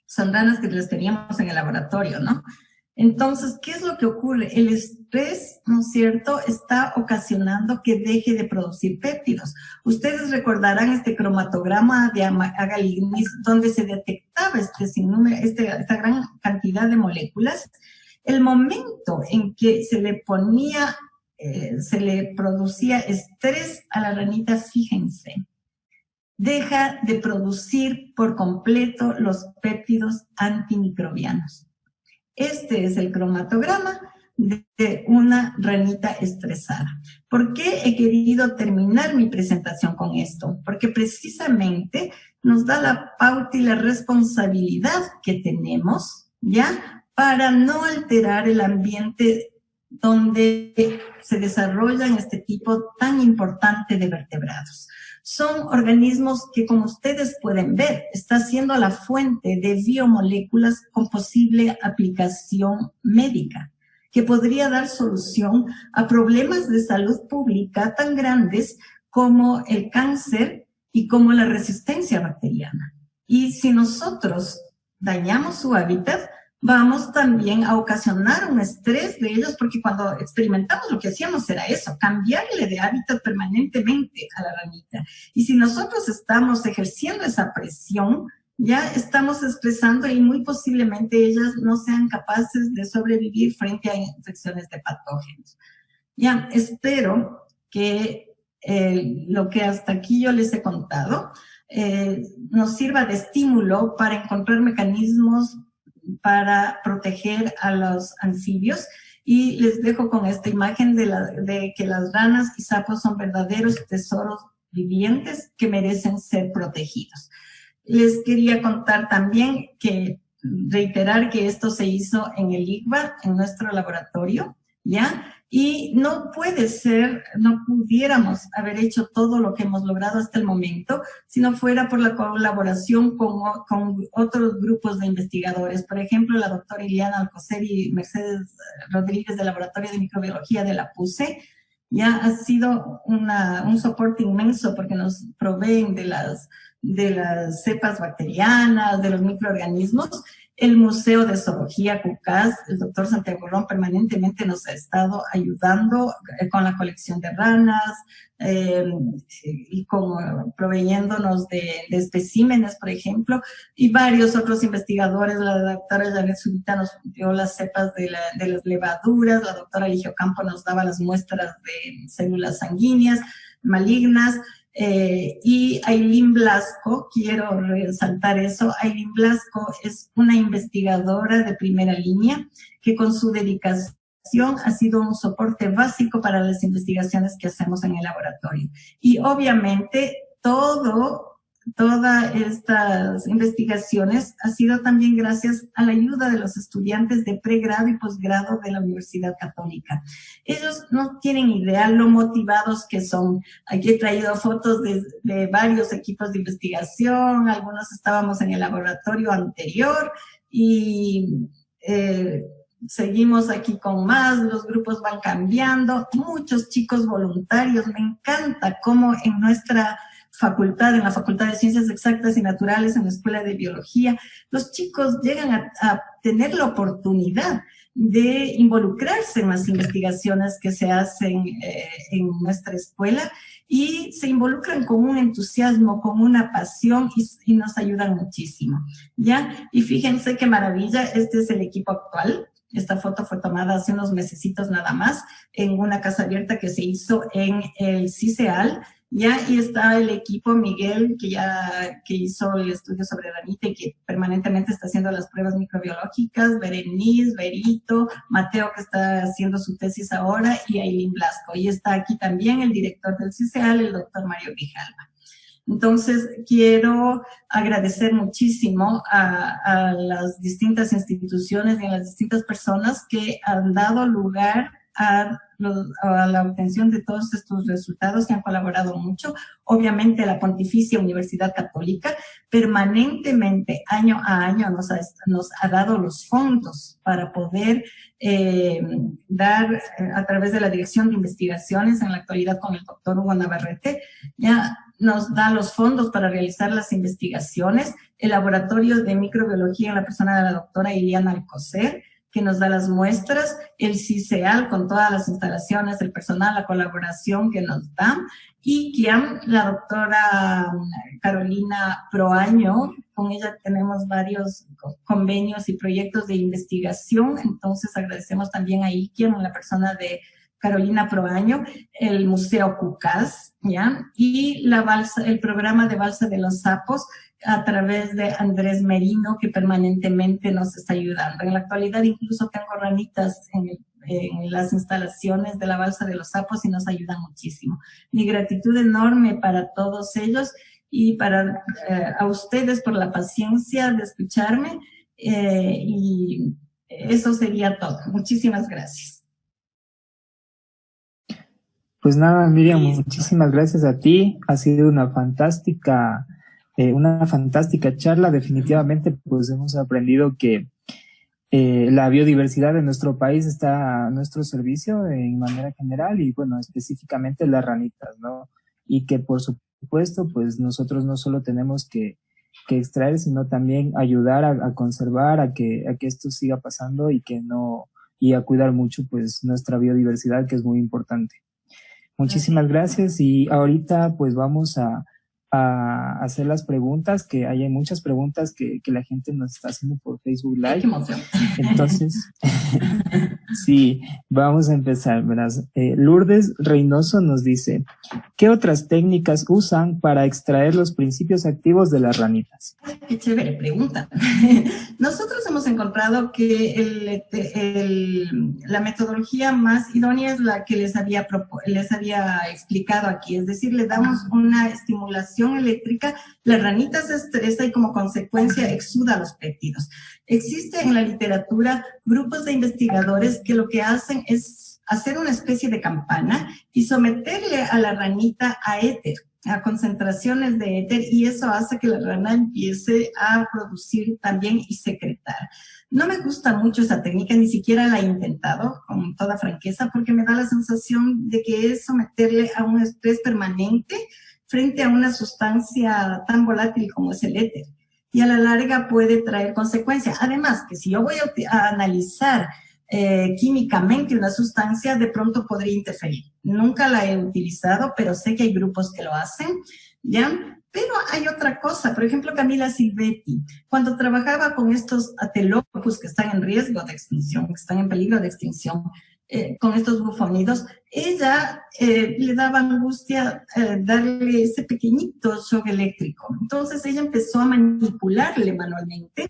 Son ranas que las teníamos en el laboratorio, ¿no? Entonces, ¿qué es lo que ocurre? El estrés, ¿no es cierto?, está ocasionando que deje de producir péptidos. Ustedes recordarán este cromatograma de Agalignis, donde se detectaba esta gran cantidad de moléculas. El momento en que se le producía estrés a la ranita, fíjense, deja de producir por completo los péptidos antimicrobianos. Este es el cromatograma de una ranita estresada. ¿Por qué he querido terminar mi presentación con esto? Porque precisamente nos da la pauta y la responsabilidad que tenemos, ¿ya?, para no alterar el ambiente donde se desarrollan este tipo tan importante de vertebrados. Son organismos que, como ustedes pueden ver, está siendo la fuente de biomoléculas con posible aplicación médica, que podría dar solución a problemas de salud pública tan grandes como el cáncer y como la resistencia bacteriana. Y si nosotros dañamos su hábitat, vamos también a ocasionar un estrés de ellos, porque cuando experimentamos lo que hacíamos era eso, cambiarle de hábitat permanentemente a la ranita. Y si nosotros estamos ejerciendo esa presión, ya estamos estresando y muy posiblemente ellas no sean capaces de sobrevivir frente a infecciones de patógenos. Ya, espero que lo que hasta aquí yo les he contado nos sirva de estímulo para encontrar mecanismos para proteger a los anfibios, y les dejo con esta imagen de que las ranas y sapos son verdaderos tesoros vivientes que merecen ser protegidos. Les quería contar también reiterar que esto se hizo en el ICBA, en nuestro laboratorio, ¿ya? Y no pudiéramos haber hecho todo lo que hemos logrado hasta el momento si no fuera por la colaboración con otros grupos de investigadores. Por ejemplo, la doctora Ileana Alcocer y Mercedes Rodríguez del Laboratorio de Microbiología de la PUCE. Ya ha sido un soporte inmenso porque nos proveen de las cepas bacterianas, de los microorganismos. El Museo de Zoología CUCAS, el doctor Santiago Rolón, permanentemente nos ha estado ayudando con la colección de ranas y proveyéndonos de especímenes, por ejemplo, y varios otros investigadores. La doctora Janet Zurita nos dio las cepas de las levaduras, la doctora Eligio Campo nos daba las muestras de células sanguíneas malignas. Y Ailín Blasco, quiero resaltar eso, Ailín Blasco es una investigadora de primera línea que con su dedicación ha sido un soporte básico para las investigaciones que hacemos en el laboratorio. Y obviamente todas estas investigaciones ha sido también gracias a la ayuda de los estudiantes de pregrado y posgrado de la Universidad Católica. Ellos no tienen idea lo motivados que son. Aquí he traído fotos de varios equipos de investigación, algunos estábamos en el laboratorio anterior y seguimos aquí con más, los grupos van cambiando, muchos chicos voluntarios. Me encanta cómo en en la Facultad de Ciencias Exactas y Naturales, en la Escuela de Biología, los chicos llegan a tener la oportunidad de involucrarse en las investigaciones que se hacen en nuestra escuela y se involucran con un entusiasmo, con una pasión y nos ayudan muchísimo, ¿ya? Y fíjense qué maravilla, este es el equipo actual. Esta foto fue tomada hace unos mesecitos nada más en una casa abierta que se hizo en el CICEAL, ¿ya? Y está el equipo Miguel, que hizo el estudio sobre ranita y que permanentemente está haciendo las pruebas microbiológicas, Berenice, Berito, Mateo, que está haciendo su tesis ahora, y Ailín Blasco. Y está aquí también el director del CICEAL, el doctor Mario Grijalva. Entonces, quiero agradecer muchísimo a las distintas instituciones y a las distintas personas que han dado lugar a a la obtención de todos estos resultados, que han colaborado mucho. Obviamente la Pontificia Universidad Católica permanentemente, año a año, nos ha dado los fondos para poder dar a través de la Dirección de Investigaciones, en la actualidad con el doctor Hugo Navarrete, ya nos da los fondos para realizar las investigaciones, el laboratorio de microbiología en la persona de la doctora Iliana Alcocer, que nos da las muestras, el CICEAL con todas las instalaciones, el personal, la colaboración que nos da, y QIAM, la doctora Carolina Proaño, con ella tenemos varios convenios y proyectos de investigación, entonces agradecemos también a IQIAM, en la persona de Carolina Proaño, el Museo Cucás, ¿ya? Y el programa de Balsa de los Sapos, a través de Andrés Merino, que permanentemente nos está ayudando. En la actualidad incluso tengo ranitas en las instalaciones de la Balsa de los Sapos y nos ayudan muchísimo. Mi gratitud enorme para todos ellos y para a ustedes por la paciencia de escucharme, y eso sería todo. Muchísimas gracias. Pues nada, Miriam, muchísimas gracias a ti. Ha sido una fantástica charla. Definitivamente, pues hemos aprendido que la biodiversidad de nuestro país está a nuestro servicio en manera general y, bueno, específicamente las ranitas, ¿no? Y que, por supuesto, pues nosotros no solo tenemos que extraer, sino también ayudar a conservar, a que esto siga pasando y a cuidar mucho, pues, nuestra biodiversidad, que es muy importante. Muchísimas gracias y ahorita pues vamos a hacer las preguntas, que hay muchas preguntas que la gente nos está haciendo por Facebook Live. Entonces, sí, vamos a empezar, verás. Lourdes Reynoso nos dice, ¿qué otras técnicas usan para extraer los principios activos de las ranitas? Qué chévere pregunta. Nosotros hemos encontrado que la metodología más idónea es la que les había explicado aquí, es decir, le damos una estimulación eléctrica, la ranita se estresa y como consecuencia exuda los péptidos. Existe en la literatura grupos de investigadores que lo que hacen es hacer una especie de campana y someterle a la ranita a éter, a concentraciones de éter, y eso hace que la rana empiece a producir también y secretar. No me gusta mucho esa técnica, ni siquiera la he intentado, con toda franqueza, porque me da la sensación de que es someterle a un estrés permanente frente a una sustancia tan volátil como es el éter, y a la larga puede traer consecuencias. Además, que si yo voy a analizar químicamente una sustancia, de pronto podría interferir. Nunca la he utilizado, pero sé que hay grupos que lo hacen, ¿ya? Pero hay otra cosa, por ejemplo, Camila Silvetti, cuando trabajaba con estos atelopus que están en riesgo de extinción, que están en peligro de extinción, con estos bufónidos, ella le daba angustia darle ese pequeñito shock eléctrico. Entonces ella empezó a manipularle manualmente,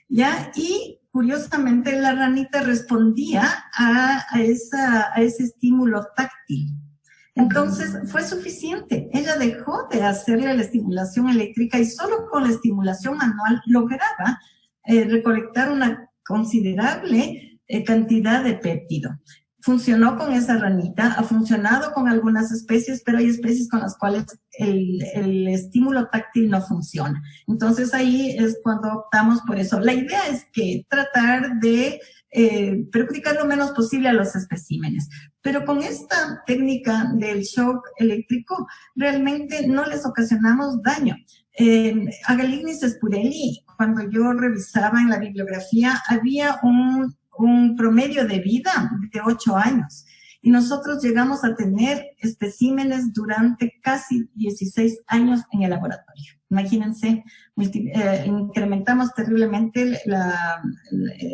¿ya? Y curiosamente la ranita respondía a ese estímulo táctil. Entonces fue suficiente. Ella dejó de hacerle la estimulación eléctrica y solo con la estimulación manual lograba recolectar una considerable cantidad de péptido. Funcionó con esa ranita, ha funcionado con algunas especies, pero hay especies con las cuales el estímulo táctil no funciona. Entonces ahí es cuando optamos por eso. La idea es que tratar de perjudicar lo menos posible a los especímenes. Pero con esta técnica del shock eléctrico, realmente no les ocasionamos daño. A Galignis Spurelli, cuando yo revisaba en la bibliografía, había un promedio de vida de 8 años. Y nosotros llegamos a tener especímenes durante casi 16 años en el laboratorio. Imagínense, incrementamos terriblemente,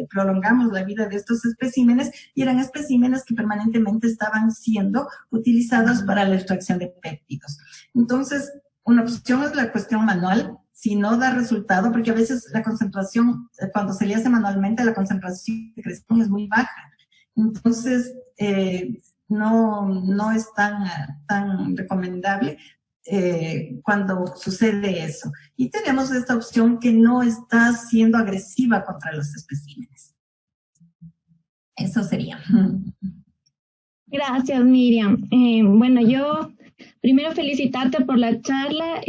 prolongamos la vida de estos especímenes, y eran especímenes que permanentemente estaban siendo utilizados para la extracción de péptidos. Entonces, una opción es la cuestión manual. Si no da resultado, porque a veces la concentración, cuando se le hace manualmente, la concentración de secreción es muy baja. Entonces, no es tan recomendable cuando sucede eso. Y tenemos esta opción que no está siendo agresiva contra los especímenes. Eso sería. Gracias, Miriam. Bueno, yo primero felicitarte por la charla.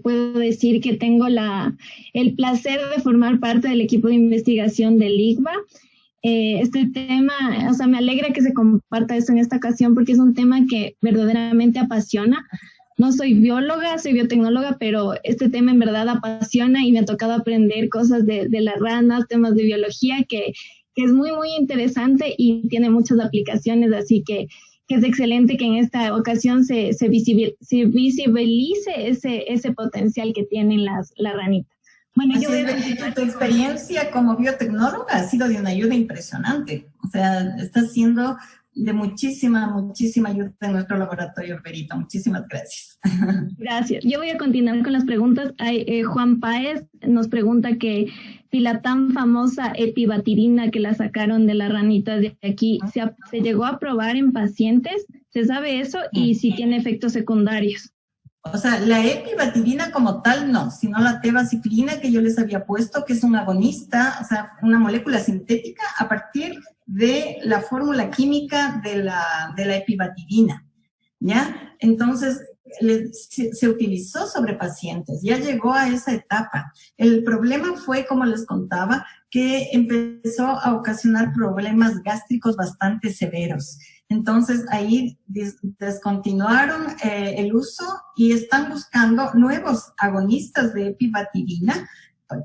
Puedo decir que tengo el placer de formar parte del equipo de investigación del ICBA. Este tema, o sea, me alegra que se comparta esto en esta ocasión porque es un tema que verdaderamente apasiona. No soy bióloga, soy biotecnóloga, pero este tema en verdad apasiona y me ha tocado aprender cosas de las ranas, temas de biología que es muy, muy interesante y tiene muchas aplicaciones, así que es excelente que en esta ocasión se visibilice ese potencial que tienen las ranitas. Bueno, Así es, Benito, tu experiencia como biotecnóloga ha sido de una ayuda impresionante. O sea, está siendo de muchísima ayuda en nuestro laboratorio, Berito. Muchísimas gracias. Gracias. Yo voy a continuar con las preguntas. Juan Páez nos pregunta que si la tan famosa epibatirina que la sacaron de las ranitas de aquí, ¿se llegó a probar en pacientes? ¿Se sabe eso? Y si tiene efectos secundarios. O sea, la epibatirina como tal no, sino la tebaciclina que yo les había puesto, que es un agonista, o sea, una molécula sintética a partir de la fórmula química de la epibatirina, ¿ya? Entonces, se utilizó sobre pacientes, ya llegó a esa etapa. El problema fue, como les contaba, que empezó a ocasionar problemas gástricos bastante severos. Entonces, ahí descontinuaron el uso y están buscando nuevos agonistas de epibatirina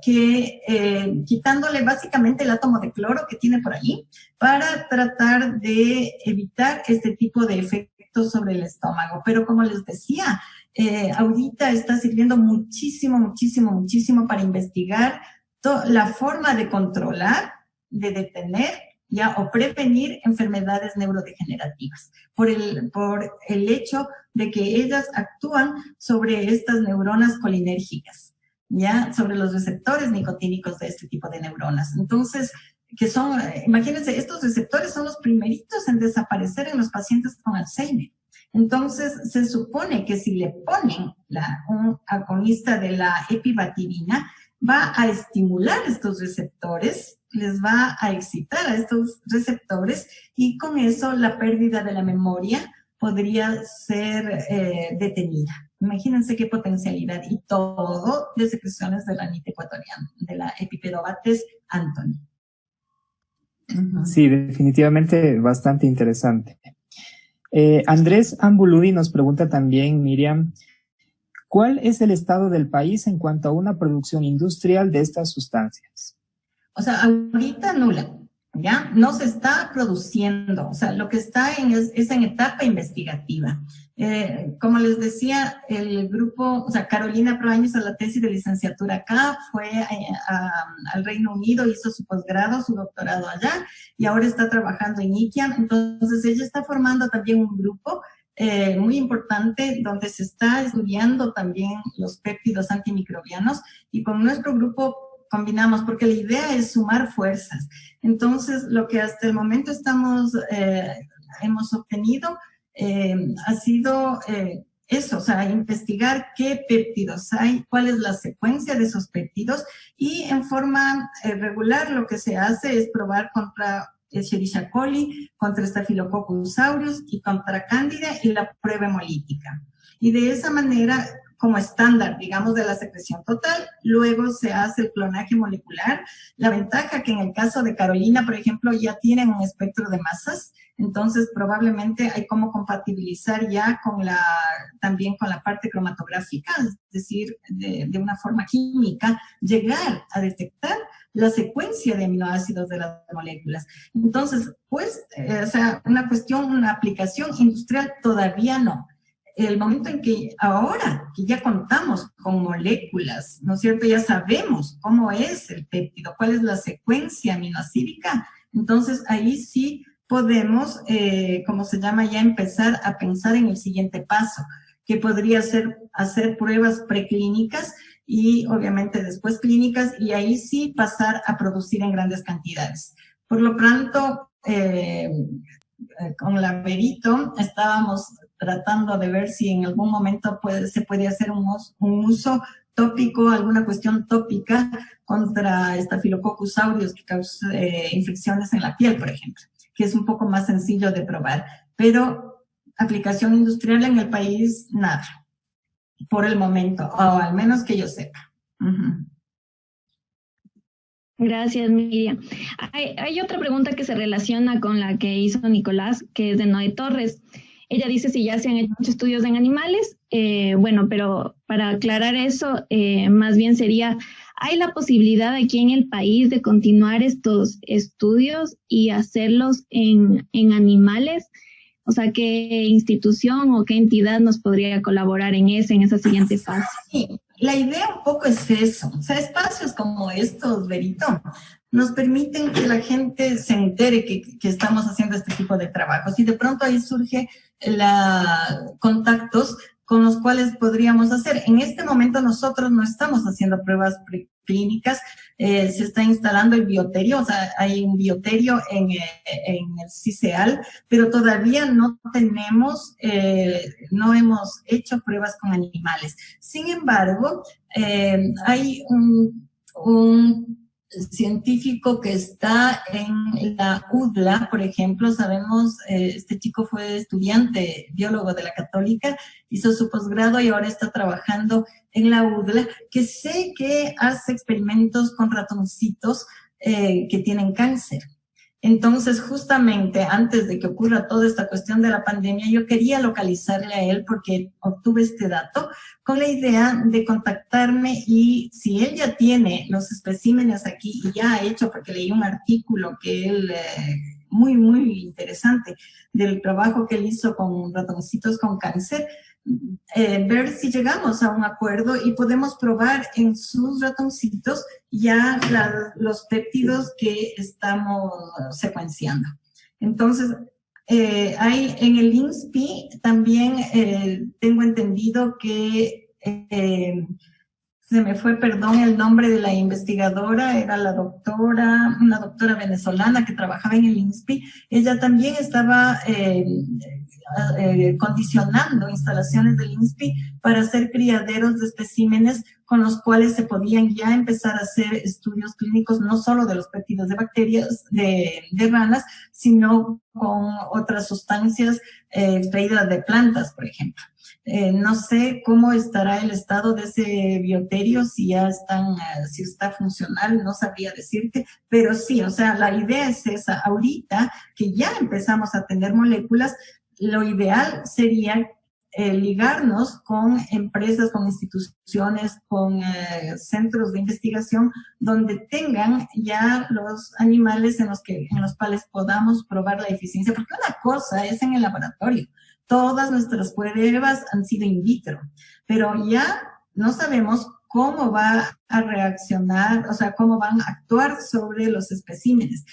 que quitándole básicamente el átomo de cloro que tiene por ahí para tratar de evitar este tipo de efectos sobre el estómago. Pero como les decía, ahorita está sirviendo muchísimo para investigar la forma de controlar, de detener ya o prevenir enfermedades neurodegenerativas por el hecho de que ellas actúan sobre estas neuronas colinérgicas, ya sobre los receptores nicotínicos de este tipo de neuronas. Entonces, que son, imagínense, estos receptores son los primeritos en desaparecer en los pacientes con Alzheimer. Entonces, se supone que si le ponen un agonista de la epibatirina, va a estimular estos receptores, les va a excitar a estos receptores y con eso la pérdida de la memoria podría ser detenida. Imagínense qué potencialidad y todo de secreciones de ranita ecuatoriana, de la Epipedobates anthony. Sí, definitivamente bastante interesante. Andrés Ambuludi nos pregunta también, Miriam, ¿cuál es el estado del país en cuanto a una producción industrial de estas sustancias? O sea, ahorita nula, ¿ya? No se está produciendo, o sea, lo que está es en etapa investigativa. Como les decía, el grupo, o sea, Carolina Proaño hizo la tesis de licenciatura acá, fue al Reino Unido, hizo su posgrado, su doctorado allá, y ahora está trabajando en IKIAM. Entonces, ella está formando también un grupo muy importante donde se está estudiando también los péptidos antimicrobianos, y con nuestro grupo combinamos, porque la idea es sumar fuerzas. Entonces, lo que hasta el momento hemos obtenido ha sido eso, o sea, investigar qué péptidos hay, cuál es la secuencia de esos péptidos, y en forma regular lo que se hace es probar contra Escherichia coli, contra Staphylococcus aureus y contra Cándida y la prueba hemolítica. Y de esa manera, como estándar, digamos, de la secreción total, luego se hace el clonaje molecular. La ventaja que en el caso de Carolina, por ejemplo, ya tienen un espectro de masas, entonces probablemente hay como compatibilizar ya también con la parte cromatográfica, es decir, de una forma química, llegar a detectar la secuencia de aminoácidos de las moléculas. Entonces, pues, o sea, una aplicación industrial todavía no. El momento en que ahora que ya contamos con moléculas, ¿no es cierto? Ya sabemos cómo es el péptido, cuál es la secuencia aminoácidica, entonces ahí sí podemos, como se llama, ya empezar a pensar en el siguiente paso, que podría ser hacer pruebas preclínicas y obviamente después clínicas, y ahí sí pasar a producir en grandes cantidades. Por lo pronto, con la Berito estábamos tratando de ver si en algún momento se puede hacer un uso tópico, alguna cuestión tópica contra Staphylococcus aureus que causa infecciones en la piel, por ejemplo, que es un poco más sencillo de probar. pero aplicación industrial en el país, nada, por el momento, o al menos que yo sepa. Gracias, Miriam. Hay otra pregunta que se relaciona con la que hizo Nicolás, que es de Noé Torres. Ella dice si ya se han hecho estudios en animales. Bueno, pero para aclarar eso, más bien sería, ¿hay la posibilidad aquí en el país de continuar estos estudios y hacerlos en animales? O sea, ¿qué institución o qué entidad nos podría colaborar en esa siguiente fase? Sí, la idea un poco es eso. O sea, espacios como estos, Berito, nos permiten que la gente se entere que estamos haciendo este tipo de trabajos. Y de pronto ahí surge contactos con los cuales podríamos hacer. En este momento nosotros no estamos haciendo pruebas clínicas, se está instalando el bioterio, o sea, hay un bioterio en el CICEAL, pero todavía no tenemos, no hemos hecho pruebas con animales. Sin embargo, hay un científico que está en la UDLA, por ejemplo, sabemos, este chico fue estudiante, biólogo de la Católica, hizo su posgrado y ahora está trabajando en la UDLA, que sé que hace experimentos con ratoncitos que tienen cáncer. Entonces, justamente antes de que ocurra toda esta cuestión de la pandemia, yo quería localizarle a él porque obtuve este dato con la idea de contactarme y si él ya tiene los especímenes aquí y ya ha hecho, porque leí un artículo que él, muy, muy interesante, del trabajo que él hizo con ratoncitos con cáncer, ver si llegamos a un acuerdo y podemos probar en sus ratoncitos ya los péptidos que estamos secuenciando. Entonces, hay en el INSPI también tengo entendido que se me fue, perdón, el nombre de la investigadora, era una doctora venezolana que trabajaba en el INSPI. Ella también estaba condicionando instalaciones del INSPI para hacer criaderos de especímenes con los cuales se podían ya empezar a hacer estudios clínicos, no solo de los péptidos de bacterias, de ranas, sino con otras sustancias extraídas de plantas, por ejemplo. No sé cómo estará el estado de ese bioterio, si está funcional, no sabría decirte, pero sí, o sea, la idea es esa. Ahorita que ya empezamos a tener moléculas, lo ideal sería ligarnos con empresas, con instituciones, con centros de investigación donde tengan ya los animales en los cuales podamos probar la eficiencia, porque una cosa es en el laboratorio. Todas nuestras pruebas han sido in vitro, pero ya no sabemos cómo va a reaccionar, o sea, cómo van a actuar sobre los especímenes,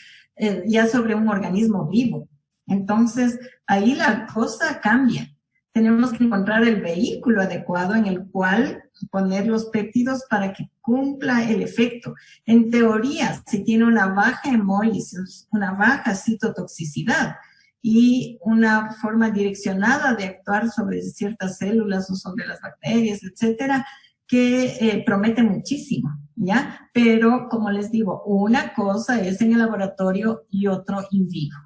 ya sobre un organismo vivo. Entonces, ahí la cosa cambia. Tenemos que encontrar el vehículo adecuado en el cual poner los péptidos para que cumpla el efecto. En teoría, si tiene una baja hemólisis, una baja citotoxicidad, y una forma direccionada de actuar sobre ciertas células o sobre las bacterias, etcétera, que promete muchísimo, ¿ya? Pero, como les digo, una cosa es en el laboratorio y otro in vivo.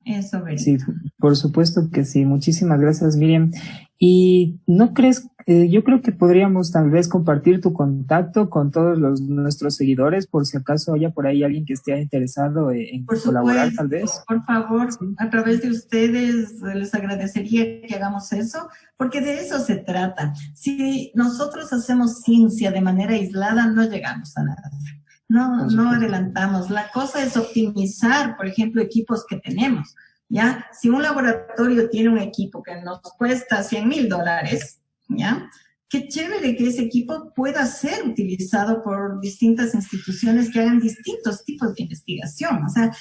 Eso, Berito. Sí, por supuesto que sí. Muchísimas gracias, Miriam. ¿Y no crees, yo creo que podríamos tal vez compartir tu contacto con todos nuestros seguidores, por si acaso haya por ahí alguien que esté interesado en colaborar, tal vez? Por favor, a través de ustedes les agradecería que hagamos eso, porque de eso se trata. Si nosotros hacemos ciencia de manera aislada, no llegamos a nada. No adelantamos. La cosa es optimizar, por ejemplo, equipos que tenemos, ¿ya? Si un laboratorio tiene un equipo que nos cuesta $100,000, ¿ya? Qué chévere que ese equipo pueda ser utilizado por distintas instituciones que hagan distintos tipos de investigación. O sea,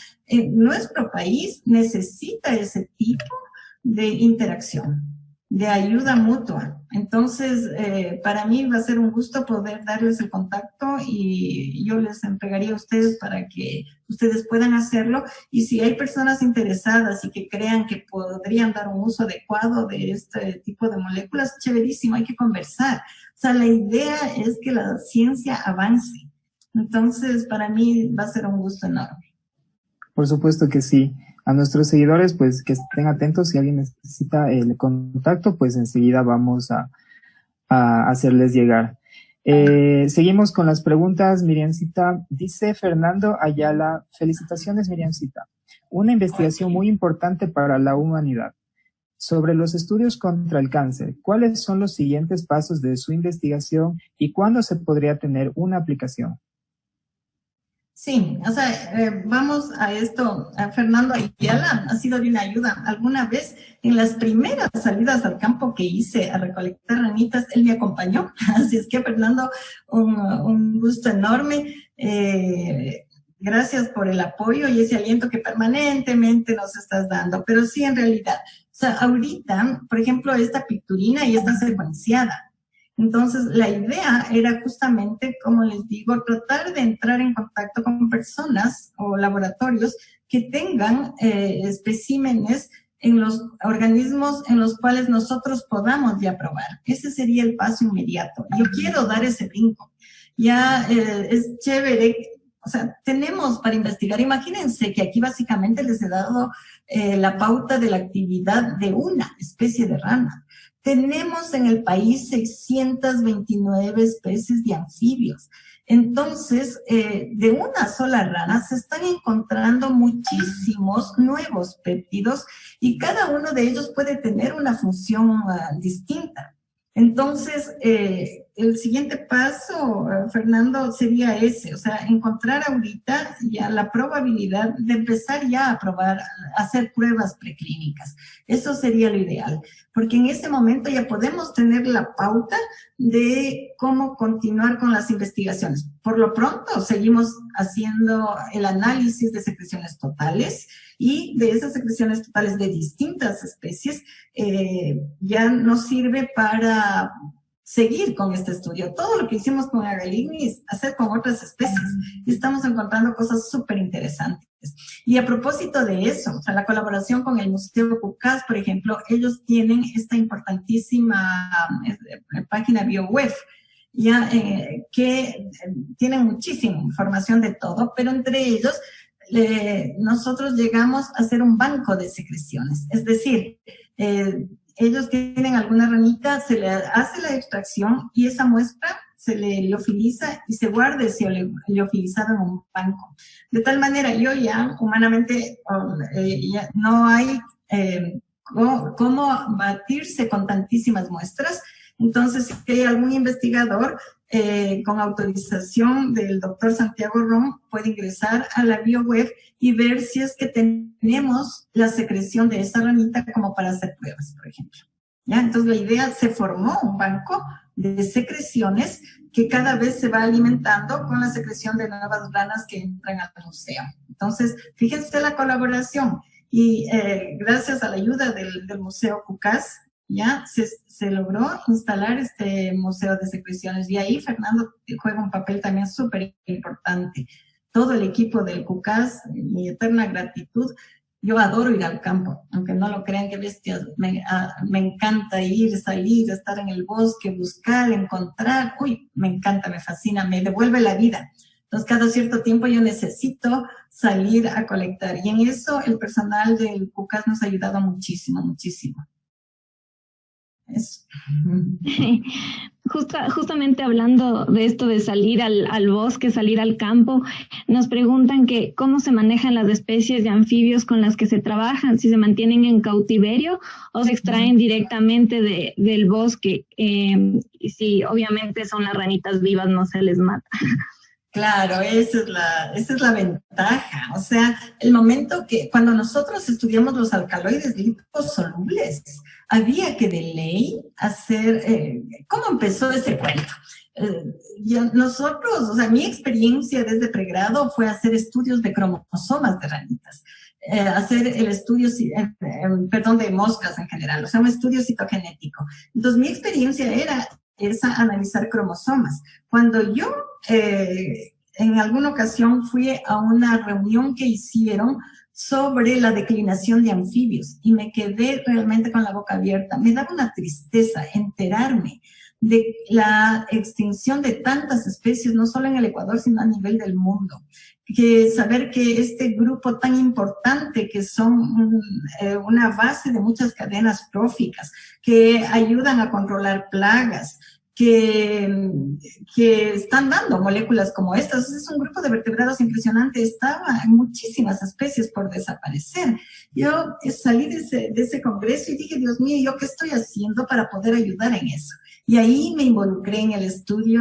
nuestro país necesita ese tipo de interacción, de ayuda mutua. Entonces, para mí va a ser un gusto poder darles el contacto y yo les entregaría a ustedes para que ustedes puedan hacerlo. Y si hay personas interesadas y que crean que podrían dar un uso adecuado de este tipo de moléculas, chéverísimo, hay que conversar. O sea, la idea es que la ciencia avance. Entonces, para mí va a ser un gusto enorme. Por supuesto que sí. a nuestros seguidores, pues que estén atentos. Si alguien necesita el contacto, pues enseguida vamos a hacerles llegar. Seguimos con las preguntas, Miriamcita. Dice Fernando Ayala: felicitaciones, Miriamcita. Una investigación muy importante para la humanidad. Sobre los estudios contra el cáncer, ¿cuáles son los siguientes pasos de su investigación y cuándo se podría tener una aplicación? Sí, o sea, vamos a esto. Fernando Ayala ha sido de una ayuda. Alguna vez, en las primeras salidas al campo que hice a recolectar ranitas, él me acompañó. Así es que, Fernando, un gusto enorme. Gracias por el apoyo y ese aliento que permanentemente nos estás dando. Pero sí, en realidad, o sea, ahorita, por ejemplo, esta picturina ya está secuenciada. Entonces, la idea era justamente, como les digo, tratar de entrar en contacto con personas o laboratorios que tengan especímenes en los organismos en los cuales nosotros podamos ya probar. Ese sería el paso inmediato. Yo quiero dar ese brinco. Ya es chévere. O sea, tenemos para investigar. Imagínense que aquí básicamente les he dado la pauta de la actividad de una especie de rana. Tenemos en el país 629 especies de anfibios. Entonces, de una sola rana se están encontrando muchísimos nuevos péptidos y cada uno de ellos puede tener una función distinta. Entonces, el siguiente paso, Fernando, sería ese, o sea, encontrar ahorita ya la probabilidad de empezar ya a probar, a hacer pruebas preclínicas. Eso sería lo ideal, porque en ese momento ya podemos tener la pauta de cómo continuar con las investigaciones. Por lo pronto, seguimos haciendo el análisis de secreciones totales y de esas secreciones totales de distintas especies ya nos sirve para seguir con este estudio. Todo lo que hicimos con Agaligni es hacer con otras especies y estamos encontrando cosas súper interesantes. Y a propósito de eso, o sea, la colaboración con el Museo Pucás, por ejemplo, ellos tienen esta importantísima página BioWeb, ya que tienen muchísima información de todo, pero entre ellos nosotros llegamos a hacer un banco de secreciones. Es decir, ellos tienen alguna ranita, se le hace la extracción y esa muestra se le liofiliza y se guarda ese liofilizado en un banco. De tal manera, yo ya humanamente ya no hay cómo batirse con tantísimas muestras. Entonces, si hay algún investigador con autorización del doctor Santiago Rom, puede ingresar a la BioWeb y ver si es que tenemos la secreción de esa ranita como para hacer pruebas, por ejemplo. ¿Ya? Entonces, la idea, se formó un banco de secreciones que cada vez se va alimentando con la secreción de nuevas ranas que entran al museo. Entonces, fíjense la colaboración y gracias a la ayuda del Museo Pucás, ya se logró instalar este museo de secreciones y ahí Fernando juega un papel también súper importante. Todo el equipo del Pucás, mi eterna gratitud. Yo adoro ir al campo, aunque no lo crean, que bestias, me encanta ir, salir, estar en el bosque, buscar, encontrar, me encanta, me fascina, me devuelve la vida. Entonces, cada cierto tiempo yo necesito salir a colectar y en eso el personal del Pucás nos ha ayudado muchísimo, muchísimo. Eso. Justamente hablando de esto de salir al bosque, salir al campo, nos preguntan que cómo se manejan las especies de anfibios con las que se trabajan, si se mantienen en cautiverio o se extraen directamente del bosque, y si obviamente son las ranitas vivas, no se les mata. Claro, esa es la ventaja. O sea, el momento que cuando nosotros estudiamos los alcaloides liposolubles, había que de ley hacer, ¿cómo empezó ese cuento? Nosotros, o sea, mi experiencia desde pregrado fue hacer estudios de cromosomas de ranitas, hacer el estudio, de moscas en general, o sea, un estudio citogenético. Entonces, mi experiencia era analizar cromosomas. Cuando yo en alguna ocasión fui a una reunión que hicieron sobre la declinación de anfibios y me quedé realmente con la boca abierta. Me daba una tristeza enterarme de la extinción de tantas especies, no solo en el Ecuador, sino a nivel del mundo. que saber que este grupo tan importante, que son una base de muchas cadenas tróficas, que ayudan a controlar plagas, que están dando moléculas como estas. Es un grupo de vertebrados impresionante. Estaba en muchísimas especies por desaparecer. Yo salí de ese congreso y dije, Dios mío, ¿yo qué estoy haciendo para poder ayudar en eso? Y ahí me involucré en el estudio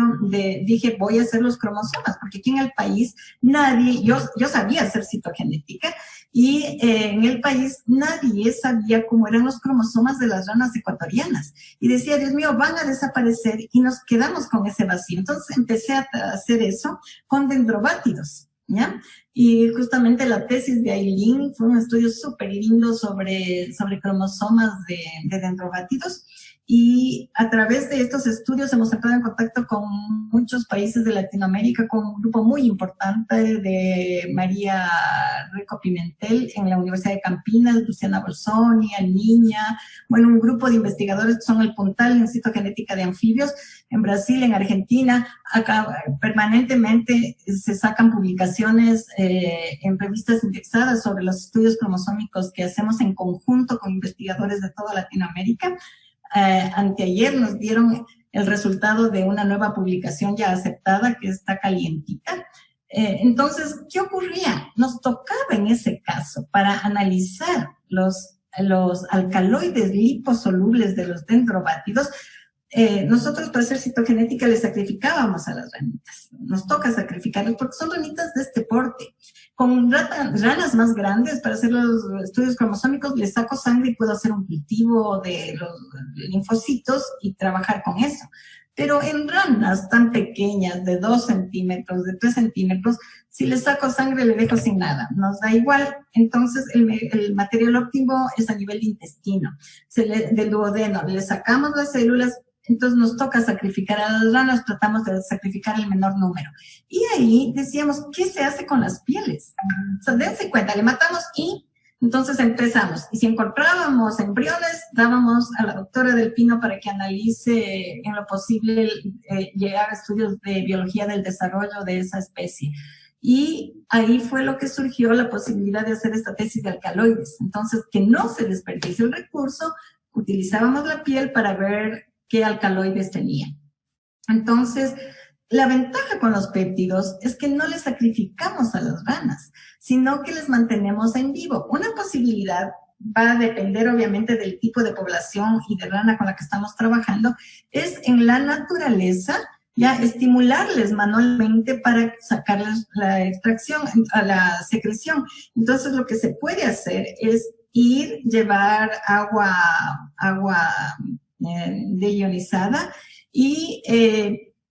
dije, voy a hacer los cromosomas, porque aquí en el país nadie, yo sabía hacer citogenética, y en el país nadie sabía cómo eran los cromosomas de las ranas ecuatorianas. Y decía, Dios mío, van a desaparecer, y nos quedamos con ese vacío. Entonces empecé a hacer eso con dendrobátidos, ¿ya? Y justamente la tesis de Aileen fue un estudio súper lindo sobre cromosomas de dendrobátidos. Y a través de estos estudios hemos entrado en contacto con muchos países de Latinoamérica, con un grupo muy importante de María Rico Pimentel en la Universidad de Campinas, Luciana Bolsoni, Niña, bueno, un grupo de investigadores que son el Puntal en citogenética de anfibios, en Brasil, en Argentina. Acá permanentemente se sacan publicaciones en revistas indexadas sobre los estudios cromosómicos que hacemos en conjunto con investigadores de toda Latinoamérica. Anteayer nos dieron el resultado de una nueva publicación ya aceptada que está calientita. Entonces, ¿qué ocurría? Nos tocaba en ese caso para analizar los alcaloides liposolubles de los dendrobátidos. Nosotros para hacer citogenética le sacrificábamos a las ranitas. Nos toca sacrificarlas porque son ranitas de este porte. Con ranas más grandes, para hacer los estudios cromosómicos, les saco sangre y puedo hacer un cultivo de los linfocitos y trabajar con eso. Pero en ranas tan pequeñas, de 2 centímetros, de 3 centímetros, si les saco sangre le dejo sin nada, nos da igual. Entonces el material óptimo es a nivel de intestino, del duodeno, le sacamos las células. Entonces nos toca sacrificar a las ranas, tratamos de sacrificar el menor número. Y ahí decíamos, ¿qué se hace con las pieles? O sea, dense cuenta, le matamos y entonces empezamos. Y si encontrábamos embriones, dábamos a la doctora Del Pino para que analice en lo posible, llegar a estudios de biología del desarrollo de esa especie. Y ahí fue lo que surgió la posibilidad de hacer esta tesis de alcaloides. Entonces, que no se desperdicie el recurso, utilizábamos la piel para ver qué alcaloides tenía. Entonces, la ventaja con los péptidos es que no les sacrificamos a las ranas, sino que les mantenemos en vivo. Una posibilidad va a depender obviamente del tipo de población y de rana con la que estamos trabajando, es en la naturaleza ya estimularles manualmente para sacarles la extracción, la secreción. Entonces, lo que se puede hacer es llevar agua deionizada y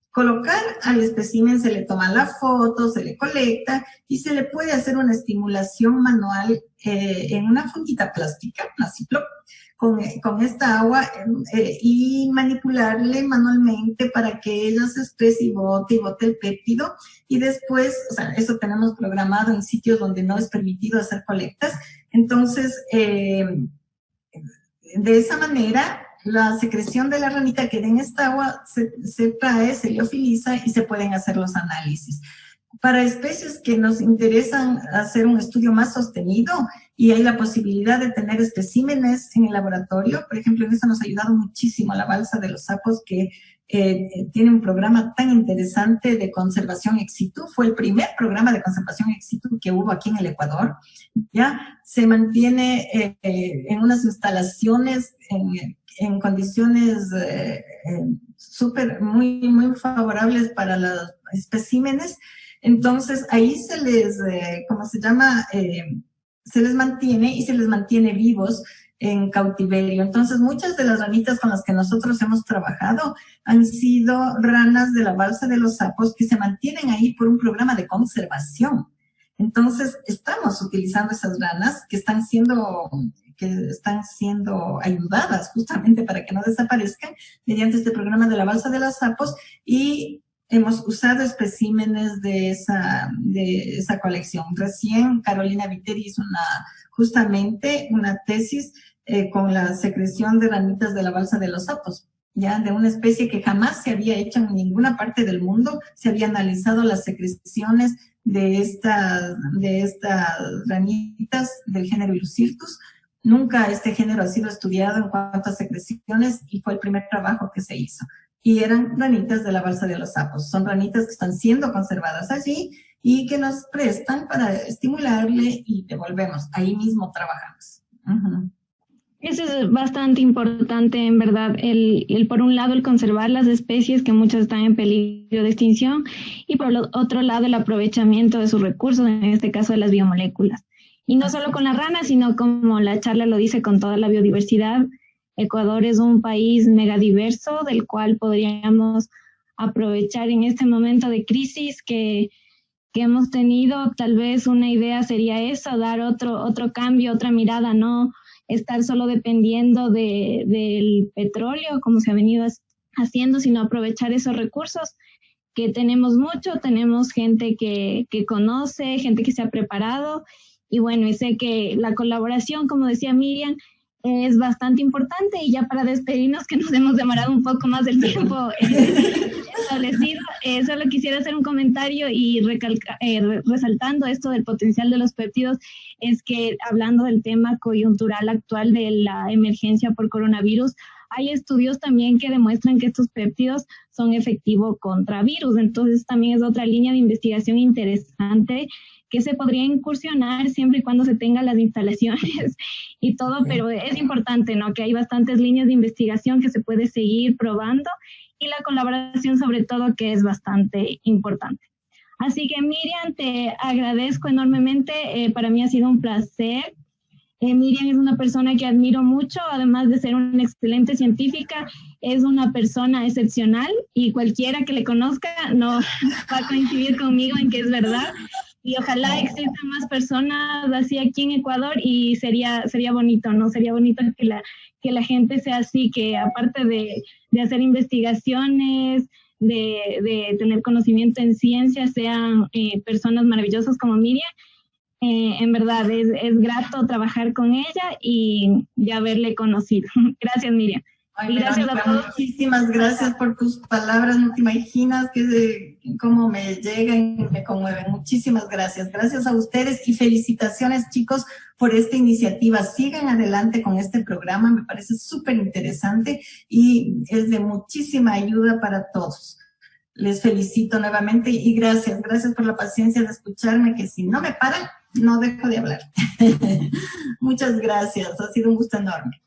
colocar al espécimen, se le toma la foto, se le colecta y se le puede hacer una estimulación manual en una fundita plástica, una Ziploc, con esta agua y manipularle manualmente para que ella se exprese y bote el péptido. Y después, o sea, eso tenemos programado en sitios donde no es permitido hacer colectas. Entonces, de esa manera, la secreción de la ranita que en esta agua se trae, se liofiliza y se pueden hacer los análisis. Para especies que nos interesan hacer un estudio más sostenido y hay la posibilidad de tener especímenes en el laboratorio, por ejemplo, en eso nos ha ayudado muchísimo la balsa de los sapos, que tiene un programa tan interesante de conservación ex situ. Fue el primer programa de conservación ex situ que hubo aquí en el Ecuador. Ya se mantiene en unas instalaciones en condiciones muy favorables para los especímenes. Entonces, ahí se les, se les mantiene vivos en cautiverio. Entonces, muchas de las ranitas con las que nosotros hemos trabajado han sido ranas de la balsa de los sapos que se mantienen ahí por un programa de conservación. Entonces, estamos utilizando esas ranas que están siendo ayudadas justamente para que no desaparezcan mediante este programa de la balsa de los sapos, y hemos usado especímenes de esa colección. Recién Carolina Viteri hizo justamente una tesis con la secreción de ranitas de la balsa de los sapos, ya de una especie que jamás se había hecho en ninguna parte del mundo. Se había analizado las secreciones de estas ranitas del género Illucirtus. Nunca este género ha sido estudiado en cuanto a secreciones y fue el primer trabajo que se hizo. Y eran ranitas de la balsa de los sapos. Son ranitas que están siendo conservadas allí y que nos prestan para estimularle y devolvemos. Ahí mismo trabajamos. Eso es bastante importante, en verdad, el por un lado el conservar las especies que muchas están en peligro de extinción y por otro lado el aprovechamiento de sus recursos, en este caso de las biomoléculas. Y no solo con las ranas, sino como la charla lo dice, con toda la biodiversidad. Ecuador es un país megadiverso del cual podríamos aprovechar en este momento de crisis que hemos tenido. Tal vez una idea sería esa, dar otro cambio, otra mirada, no estar solo dependiendo del petróleo como se ha venido haciendo, sino aprovechar esos recursos que tenemos mucho, tenemos gente que conoce, gente que se ha preparado y bueno, y sé que la colaboración, como decía Miriam, es bastante importante. Y ya para despedirnos, que nos hemos demorado un poco más del tiempo establecido, solo quisiera hacer un comentario y resaltando esto del potencial de los péptidos, es que hablando del tema coyuntural actual de la emergencia por coronavirus, hay estudios también que demuestran que estos péptidos son efectivos contra virus. Entonces también es otra línea de investigación interesante que se podría incursionar siempre y cuando se tengan las instalaciones y todo, pero es importante, ¿no? Que hay bastantes líneas de investigación que se puede seguir probando y la colaboración sobre todo, que es bastante importante. Así que Miriam, te agradezco enormemente, para mí ha sido un placer. Miriam es una persona que admiro mucho, además de ser una excelente científica, es una persona excepcional y cualquiera que le conozca no va a coincidir conmigo en que es verdad. Y ojalá existan más personas así aquí en Ecuador y sería bonito, ¿no? Sería bonito que la gente sea así, que aparte de hacer investigaciones, de tener conocimiento en ciencia, sean personas maravillosas como Miriam. En verdad es grato trabajar con ella y ya haberle conocido. Gracias, Miriam. Ay, gracias a todos. Muchísimas gracias por tus palabras, no te imaginas cómo me llegan y me conmueven. Muchísimas gracias. Gracias a ustedes y felicitaciones, chicos, por esta iniciativa. Sigan adelante con este programa, me parece súper interesante y es de muchísima ayuda para todos. Les felicito nuevamente y gracias por la paciencia de escucharme, que si no me paran, no dejo de hablar. Muchas gracias, ha sido un gusto enorme.